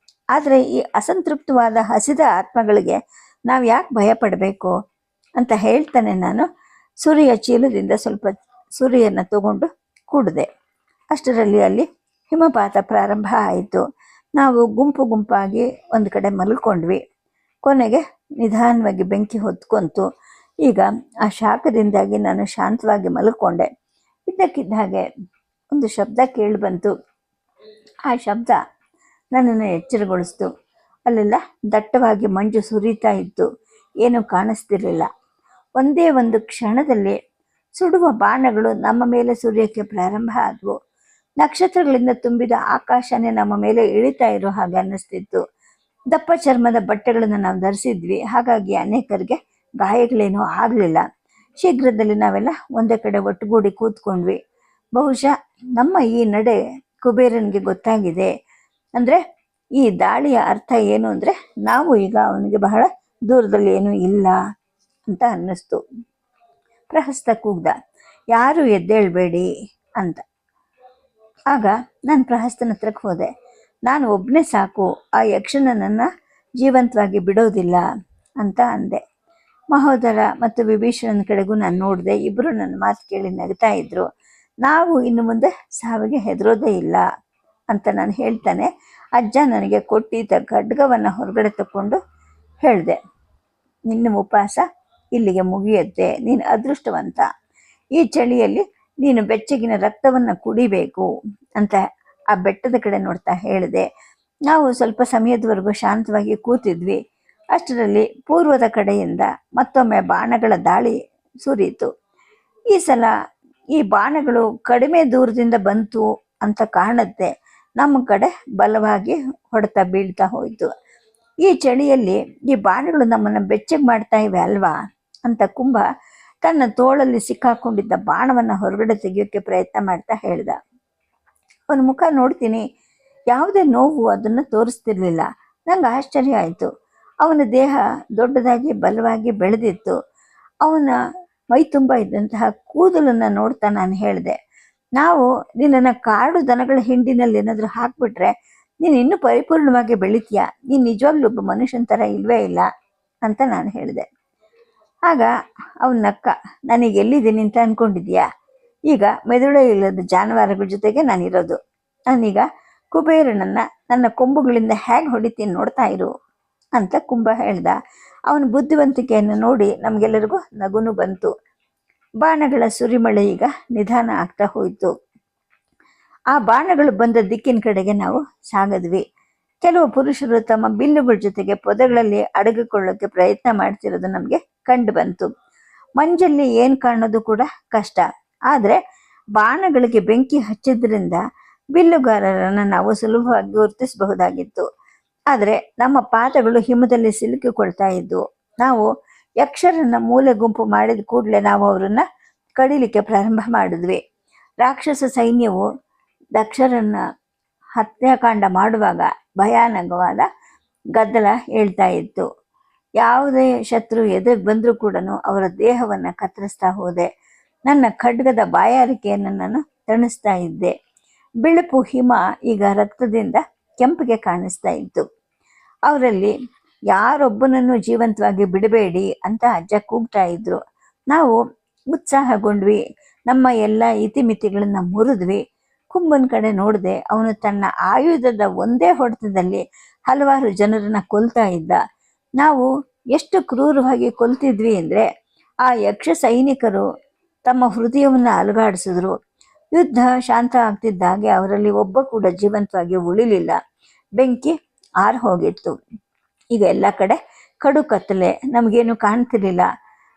ಆದರೆ ಈ ಅಸಂತೃಪ್ತವಾದ ಹಸಿದ ಆತ್ಮಗಳಿಗೆ ನಾವು ಯಾಕೆ ಭಯ ಪಡಬೇಕು ಅಂತ ಹೇಳ್ತಾನೆ ನಾನು ಸುರಿಯ ಚೀಲದಿಂದ ಸ್ವಲ್ಪ ಸುರಿಯನ್ನು ತಗೊಂಡು ಕುಡಿದೆ. ಅಷ್ಟರಲ್ಲಿ ಅಲ್ಲಿ ಹಿಮಪಾತ ಪ್ರಾರಂಭ ಆಯಿತು. ನಾವು ಗುಂಪು ಗುಂಪಾಗಿ ಒಂದು ಕಡೆ ಮಲ್ಕೊಂಡ್ವಿ. ಕೊನೆಗೆ ನಿಧಾನವಾಗಿ ಬೆಂಕಿ ಹೊತ್ಕೊಂತು. ಈಗ ಆ ಶಾಖದಿಂದಾಗಿ ನಾನು ಶಾಂತವಾಗಿ ಮಲ್ಕೊಂಡೆ. ಇದ್ದಕ್ಕಿದ್ದ ಹಾಗೆ ಒಂದು ಶಬ್ದ ಕೇಳಿಬಂತು. ಆ ಶಬ್ದ ನನ್ನನ್ನು ಎಚ್ಚರಗೊಳಿಸ್ತು. ಅಲ್ಲೆಲ್ಲ ದಟ್ಟವಾಗಿ ಮಂಜು ಸುರಿತಾ ಇತ್ತು. ಏನೂ ಕಾಣಿಸ್ತಿರಲಿಲ್ಲ. ಒಂದೇ ಒಂದು ಕ್ಷಣದಲ್ಲಿ ಸುಡುವ ಬಾಣಗಳು ನಮ್ಮ ಮೇಲೆ ಸುರಿಯೋಕ್ಕೆ ಪ್ರಾರಂಭ ಆದವು. ನಕ್ಷತ್ರಗಳಿಂದ ತುಂಬಿದ ಆಕಾಶನೇ ನಮ್ಮ ಮೇಲೆ ಇಳಿತಾ ಇರೋ ಹಾಗೆ ಅನ್ನಿಸ್ತಿತ್ತು. ದಪ್ಪ ಚರ್ಮದ ಬಟ್ಟೆಗಳನ್ನು ನಾವು ಧರಿಸಿದ್ವಿ. ಹಾಗಾಗಿ ಅನೇಕರಿಗೆ ಗಾಯಗಳೇನೂ ಆಗಲಿಲ್ಲ. ಶೀಘ್ರದಲ್ಲಿ ನಾವೆಲ್ಲ ಒಂದೇ ಕಡೆ ಒಟ್ಟುಗೂಡಿ ಕೂತ್ಕೊಂಡ್ವಿ. ಬಹುಶಃ ನಮ್ಮ ಈ ನಡೆ ಕುಬೇರನಿಗೆ ಗೊತ್ತಾಗಿದೆ. ಅಂದರೆ ಈ ದಾಳಿಯ ಅರ್ಥ ಏನು ಅಂದರೆ ನಾವು ಈಗ ಅವನಿಗೆ ಬಹಳ ದೂರದಲ್ಲಿ ಏನೂ ಇಲ್ಲ ಅಂತ ಅನ್ನಿಸ್ತು. ಪ್ರಹಸ್ತ ಕೂಗ್ದ, ಯಾರು ಎದ್ದೇಳಬೇಡಿ ಅಂತ. ಆಗ ನಾನು ಪ್ರಹಸ್ತನ ಹತ್ರಕ್ಕೆ ಹೋದೆ. ನಾನು ಒಬ್ಬನೇ ಸಾಕು, ಆ ಯಕ್ಷನನ್ನು ಜೀವಂತವಾಗಿ ಬಿಡೋದಿಲ್ಲ ಅಂತ ಅಂದೆ. ಮಹೋದರ ಮತ್ತು ವಿಭೀಷಣನ ಕಡೆಗೂ ನಾನು ನೋಡಿದೆ. ಇಬ್ಬರು ನನ್ನ ಮಾತು ಕೇಳಿ ನಗ್ತಾ ಇದ್ರು. ನಾವು ಇನ್ನು ಮುಂದೆ ಸಾವಿಗೆ ಹೆದರೋದೇ ಇಲ್ಲ ಅಂತ ನಾನು ಹೇಳ್ತಾನೆ ಅಜ್ಜ ನನಗೆ ಕೊಟ್ಟಿದ್ದ ಖಡ್ಗವನ್ನು ಹೊರಗಡೆ ತಗೊಂಡು ಹೇಳಿದೆ, ನಿನ್ನ ಉಪವಾಸ ಇಲ್ಲಿಗೆ ಮುಗಿಯುತ್ತೆ. ನೀನು ಅದೃಷ್ಟವಂತ. ಈ ಚಳಿಯಲ್ಲಿ ನೀನು ಬೆಚ್ಚಗಿನ ರಕ್ತವನ್ನು ಕುಡಿಬೇಕು ಅಂತ ಆ ಬೆಟ್ಟದ ಕಡೆ ನೋಡ್ತಾ ಹೇಳಿದೆ. ನಾವು ಸ್ವಲ್ಪ ಸಮಯದವರೆಗೂ ಶಾಂತವಾಗಿ ಕೂತಿದ್ವಿ. ಅಷ್ಟರಲ್ಲಿ ಪೂರ್ವದ ಕಡೆಯಿಂದ ಮತ್ತೊಮ್ಮೆ ಬಾಣಗಳ ದಾಳಿ ಸುರಿಯಿತು. ಈ ಸಲ ಈ ಬಾಣಗಳು ಕಡಿಮೆ ದೂರದಿಂದ ಬಂತು ಅಂತ ಕಾಣುತ್ತೆ. ನಮ್ಮ ಕಡೆ ಬಲವಾಗಿ ಹೊಡೆತ ಬೀಳ್ತಾ ಹೋಯಿತು. ಈ ಚಳಿಯಲ್ಲಿ ಈ ಬಾಣಗಳು ನಮ್ಮನ್ನು ಬೆಚ್ಚಗೆ ಮಾಡ್ತಾ ಇವೆ ಅಲ್ವಾ ಅಂತ ಕುಂಭ ತನ್ನ ತೋಳಲ್ಲಿ ಸಿಕ್ಕಾಕೊಂಡಿದ್ದ ಬಾಣವನ್ನು ಹೊರಗಡೆ ತೆಗೆಯೋಕ್ಕೆ ಪ್ರಯತ್ನ ಮಾಡ್ತಾ ಹೇಳ್ದ. ಅವನ ಮುಖ ನೋಡ್ತೀನಿ, ಯಾವುದೇ ನೋವು ಅದನ್ನು ತೋರಿಸ್ತಿರ್ಲಿಲ್ಲ. ನಂಗೆ ಆಶ್ಚರ್ಯ ಆಯಿತು. ಅವನ ದೇಹ ದೊಡ್ಡದಾಗಿ ಬಲವಾಗಿ ಬೆಳೆದಿತ್ತು. ಅವನ ಮೈ ತುಂಬ ಇದ್ದಂತಹ ಕೂದಲನ್ನು ನೋಡ್ತಾ ನಾನು ಹೇಳಿದೆ, ನಾವು ನಿನ್ನನ್ನು ಕಾಡು ದನಗಳ ಹಿಂಡಿನಲ್ಲಿ ಏನಾದರೂ ಹಾಕ್ಬಿಟ್ರೆ ನೀನು ಇನ್ನೂ ಪರಿಪೂರ್ಣವಾಗಿ ಬೆಳಿತೀಯ, ನೀನು ನಿಜವಾಗ್ಲೂ ಒಬ್ಬ ಮನುಷ್ಯನ ಥರ ಇಲ್ವೇ ಇಲ್ಲ ಅಂತ ನಾನು ಹೇಳಿದೆ. ಆಗ ಅವನ ನಕ್ಕ, ನನಗೆ ಎಲ್ಲಿದ್ದೀನಿ ಅಂತ ಅಂದ್ಕೊಂಡಿದ್ಯಾ, ಈಗ ಮೆದುಳೇ ಇಲ್ಲದ ಜಾನುವಾರುಗಳ ಜೊತೆಗೆ ನಾನಿರೋದು. ನಾನೀಗ ಕುಬೇರನನ್ನು ನನ್ನ ಕೊಂಬುಗಳಿಂದ ಹೇಗೆ ಹೊಡಿತೀನಿ ನೋಡ್ತಾ ಇರು ಅಂತ ಕುಂಭ ಹೇಳ್ದ. ಅವನ ಬುದ್ಧಿವಂತಿಕೆಯನ್ನು ನೋಡಿ ನಮಗೆಲ್ಲರಿಗೂ ನಗುನು ಬಂತು. ಬಾಣಗಳ ಸುರಿಮಳೆ ಈಗ ನಿಧಾನ ಆಗ್ತಾ ಹೋಯಿತು. ಆ ಬಾಣಗಳು ಬಂದ ದಿಕ್ಕಿನ ಕಡೆಗೆ ನಾವು ಸಾಗಿದ್ವಿ. ಕೆಲವು ಪುರುಷರು ತಮ್ಮ ಬಿಲ್ಲುಗಳ ಜೊತೆಗೆ ಪೊದೆಗಳಲ್ಲಿ ಅಡಗಿಕೊಳ್ಳೋಕೆ ಪ್ರಯತ್ನ ಮಾಡ್ತಿರೋದು ನಮಗೆ ಕಂಡು ಬಂತು. ಮಂಜಲ್ಲಿ ಏನು ಕಾಣೋದು ಕೂಡ ಕಷ್ಟ. ಆದರೆ ಬಾಣಗಳಿಗೆ ಬೆಂಕಿ ಹಚ್ಚಿದ್ರಿಂದ ಬಿಲ್ಲುಗಾರರನ್ನು ನಾವು ಸುಲಭವಾಗಿ ಗುರುತಿಸಬಹುದಾಗಿತ್ತು. ಆದರೆ ನಮ್ಮ ಪಾದಗಳು ಹಿಮದಲ್ಲಿ ಸಿಲುಕಿಕೊಳ್ತಾ ಇದ್ವು. ನಾವು ಯಕ್ಷರನ್ನ ಮೂಲೆ ಗುಂಪು ಮಾಡಿದ ಕೂಡಲೇ ನಾವು ಅವರನ್ನ ಕಡಿಲಿಕ್ಕೆ ಪ್ರಾರಂಭ ಮಾಡಿದ್ವಿ. ರಾಕ್ಷಸ ಸೈನ್ಯವು ದಕ್ಷರನ್ನ ಹತ್ಯಾಕಾಂಡ ಮಾಡುವಾಗ ಭಯಾನಕವಾದ ಗದ್ದಲ ಹೇಳ್ತಾ ಇತ್ತು. ಯಾವುದೇ ಶತ್ರು ಎದುರು ಬಂದರೂ ಕೂಡ ಅವರ ದೇಹವನ್ನು ಕತ್ತರಿಸ್ತಾ ಹೋದೆ. ನನ್ನ ಖಡ್ಗದ ಬಾಯಾರಿಕೆಯನ್ನು ನಾನು ತಣಿಸ್ತಾ ಇದ್ದೆ. ಬಿಳುಪು ಹಿಮ ಈಗ ರಕ್ತದಿಂದ ಕೆಂಪಿಗೆ ಕಾಣಿಸ್ತಾ ಇತ್ತು. ಅವರಲ್ಲಿ ಯಾರೊಬ್ಬನನ್ನು ಜೀವಂತವಾಗಿ ಬಿಡಬೇಡಿ ಅಂತ ಅಜ್ಜ ಕೂಗ್ತಾ ಇದ್ರು. ನಾವು ಉತ್ಸಾಹಗೊಂಡ್ವಿ. ನಮ್ಮ ಎಲ್ಲ ಇತಿಮಿತಿಗಳನ್ನು ಮುರಿದ್ವಿ. ಕುಂಭನ ಕಡೆ ನೋಡಿದೆ. ಅವನು ತನ್ನ ಆಯುಧದ ಒಂದೇ ಹೊಡೆತದಲ್ಲಿ ಹಲವಾರು ಜನರನ್ನ ಕೊಲ್ತಾ ಇದ್ದ. ನಾವು ಎಷ್ಟು ಕ್ರೂರವಾಗಿ ಕೊಲ್ತಿದ್ವಿ ಅಂದರೆ ಆ ಯಕ್ಷ ಸೈನಿಕರು ತಮ್ಮ ಹೃದಯವನ್ನು ಅಲುಗಾಡಿಸಿದ್ರು. ಯುದ್ಧ ಶಾಂತ ಆಗ್ತಿದ್ದಾಗೆ ಅವರಲ್ಲಿ ಒಬ್ಬ ಕೂಡ ಜೀವಂತವಾಗಿ ಉಳಿಲಿಲ್ಲ. ಬೆಂಕಿ ಆರು ಹೋಗಿತ್ತು. ಈಗ ಎಲ್ಲ ಕಡೆ ಕಡು ಕತ್ತಲೆ, ನಮಗೇನು ಕಾಣ್ತಿರ್ಲಿಲ್ಲ.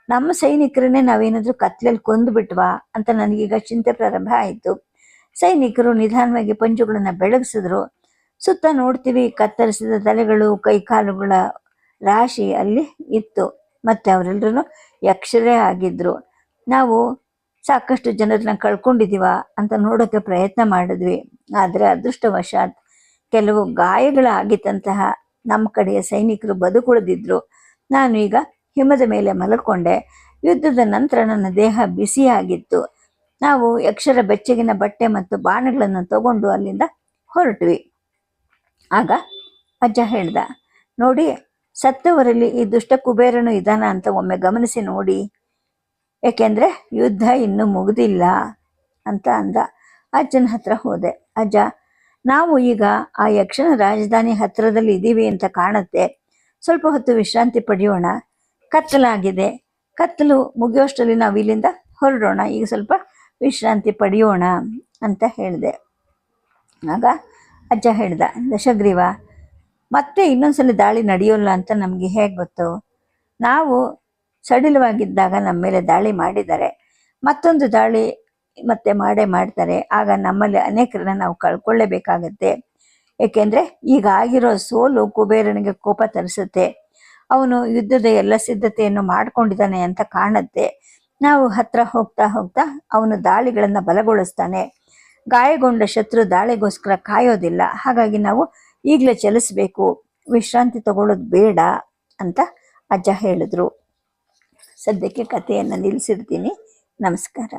ನಮ್ಮ ಸೈನಿಕರನ್ನೇ ನಾವೇನಾದರೂ ಕತ್ಲಲ್ಲಿ ಕೊಂದುಬಿಟ್ವಾ ಅಂತ ನನಗೀಗ ಚಿಂತೆ ಪ್ರಾರಂಭ ಆಯಿತು. ಸೈನಿಕರು ನಿಧಾನವಾಗಿ ಪಂಜುಗಳನ್ನು ಬೆಳಗಿಸಿದ್ರು. ಸುತ್ತ ನೋಡ್ತೀವಿ, ಕತ್ತರಿಸಿದ ತಲೆಗಳು, ಕೈಕಾಲುಗಳ ರಾಶಿ ಅಲ್ಲಿ ಇತ್ತು. ಮತ್ತು ಅವರೆಲ್ಲರೂ ಯಕ್ಷರೇ ಆಗಿದ್ರು. ನಾವು ಸಾಕಷ್ಟು ಜನರನ್ನ ಕಳ್ಕೊಂಡಿದ್ದೀವ ಅಂತ ನೋಡೋಕ್ಕೆ ಪ್ರಯತ್ನ ಮಾಡಿದ್ವಿ. ಆದರೆ ಅದೃಷ್ಟವಶಾತ್ ಕೆಲವು ಗಾಯಗಳಾಗಿದ್ದಂತಹ ನಮ್ಮ ಕಡೆಯ ಸೈನಿಕರು ಬದುಕುಳಿದಿದ್ರು. ನಾನು ಈಗ ಹಿಮದ ಮೇಲೆ ಮಲಕೊಂಡೆ. ಯುದ್ಧದ ನಂತರ ನನ್ನ ದೇಹ ಬಿಸಿಯಾಗಿತ್ತು. ನಾವು ಯಕ್ಷರ ಬೆಚ್ಚಗಿನ ಬಟ್ಟೆ ಮತ್ತು ಬಾಣಗಳನ್ನು ತಗೊಂಡು ಅಲ್ಲಿಂದ ಹೊರಟ್ವಿ. ಆಗ ಅಜ್ಜ ಹೇಳ್ದ, ನೋಡಿ, ಸತ್ತವರಲ್ಲಿ ಈ ದುಷ್ಟ ಕುಬೇರನು ಇದ್ದಾನ ಅಂತ ಒಮ್ಮೆ ಗಮನಿಸಿ ನೋಡಿ, ಏಕೆಂದರೆ ಯುದ್ಧ ಇನ್ನೂ ಮುಗಿದಿಲ್ಲ ಅಂತ ಅಂದ. ಅಜ್ಜನ ಹತ್ರ ಹೋದೆ. ಅಜ್ಜ, ನಾವು ಈಗ ಆ ಯಕ್ಷನ ರಾಜಧಾನಿ ಹತ್ತಿರದಲ್ಲಿ ಇದ್ದೀವಿ ಅಂತ ಕಾಣುತ್ತೆ. ಸ್ವಲ್ಪ ಹೊತ್ತು ವಿಶ್ರಾಂತಿ ಪಡೆಯೋಣ. ಕತ್ತಲಾಗಿದೆ. ಕತ್ತಲು ಮುಗಿಯೋಷ್ಟರಲ್ಲಿ ನಾವು ಇಲ್ಲಿಂದ ಹೊರಡೋಣ. ಈಗ ಸ್ವಲ್ಪ ವಿಶ್ರಾಂತಿ ಪಡೆಯೋಣ ಅಂತ ಹೇಳಿದೆ. ಆಗ ಅಜ್ಜ ಹೇಳ್ದ, ದಶಗ್ರೀವ, ಮತ್ತೆ ಇನ್ನೊಂದ್ಸಲ ದಾಳಿ ನಡೆಯೋಲ್ಲ ಅಂತ ನಮಗೆ ಹೇಗೆ ಗೊತ್ತು? ನಾವು ಸಡಿಲವಾಗಿದ್ದಾಗ ನಮ್ಮ ಮೇಲೆ ದಾಳಿ ಮಾಡಿದ್ದಾರೆ, ಮತ್ತೊಂದು ದಾಳಿ ಮತ್ತೆ ಮಾಡ್ತಾರೆ. ಆಗ ನಮ್ಮಲ್ಲಿ ಅನೇಕರನ್ನ ನಾವು ಕಳ್ಕೊಳ್ಳೇಬೇಕಾಗತ್ತೆ. ಏಕೆಂದರೆ ಈಗ ಆಗಿರೋ ಸೋಲು ಕುಬೇರನಿಗೆ ಕೋಪ ತರಿಸುತ್ತೆ. ಅವನು ಯುದ್ಧದ ಎಲ್ಲ ಸಿದ್ಧತೆಯನ್ನು ಮಾಡ್ಕೊಂಡಿದ್ದಾನೆ ಅಂತ ಕಾಣುತ್ತೆ. ನಾವು ಹತ್ರ ಹೋಗ್ತಾ ಹೋಗ್ತಾ ಅವನು ದಾಳಿಗಳನ್ನು ಬಲಗೊಳಿಸ್ತಾನೆ. ಗಾಯಗೊಂಡ ಶತ್ರು ದಾಳಿಗೋಸ್ಕರ ಕಾಯೋದಿಲ್ಲ. ಹಾಗಾಗಿ ನಾವು ಈಗಲೇ ಚಲಿಸ್ಬೇಕು, ವಿಶ್ರಾಂತಿ ತಗೊಳ್ಳೋದು ಬೇಡ ಅಂತ ಅಜ್ಜ ಹೇಳಿದ್ರು. ಸದ್ಯಕ್ಕೆ ಕಥೆಯನ್ನು ನಿಲ್ಲಿಸಿರ್ತೀನಿ. ನಮಸ್ಕಾರ.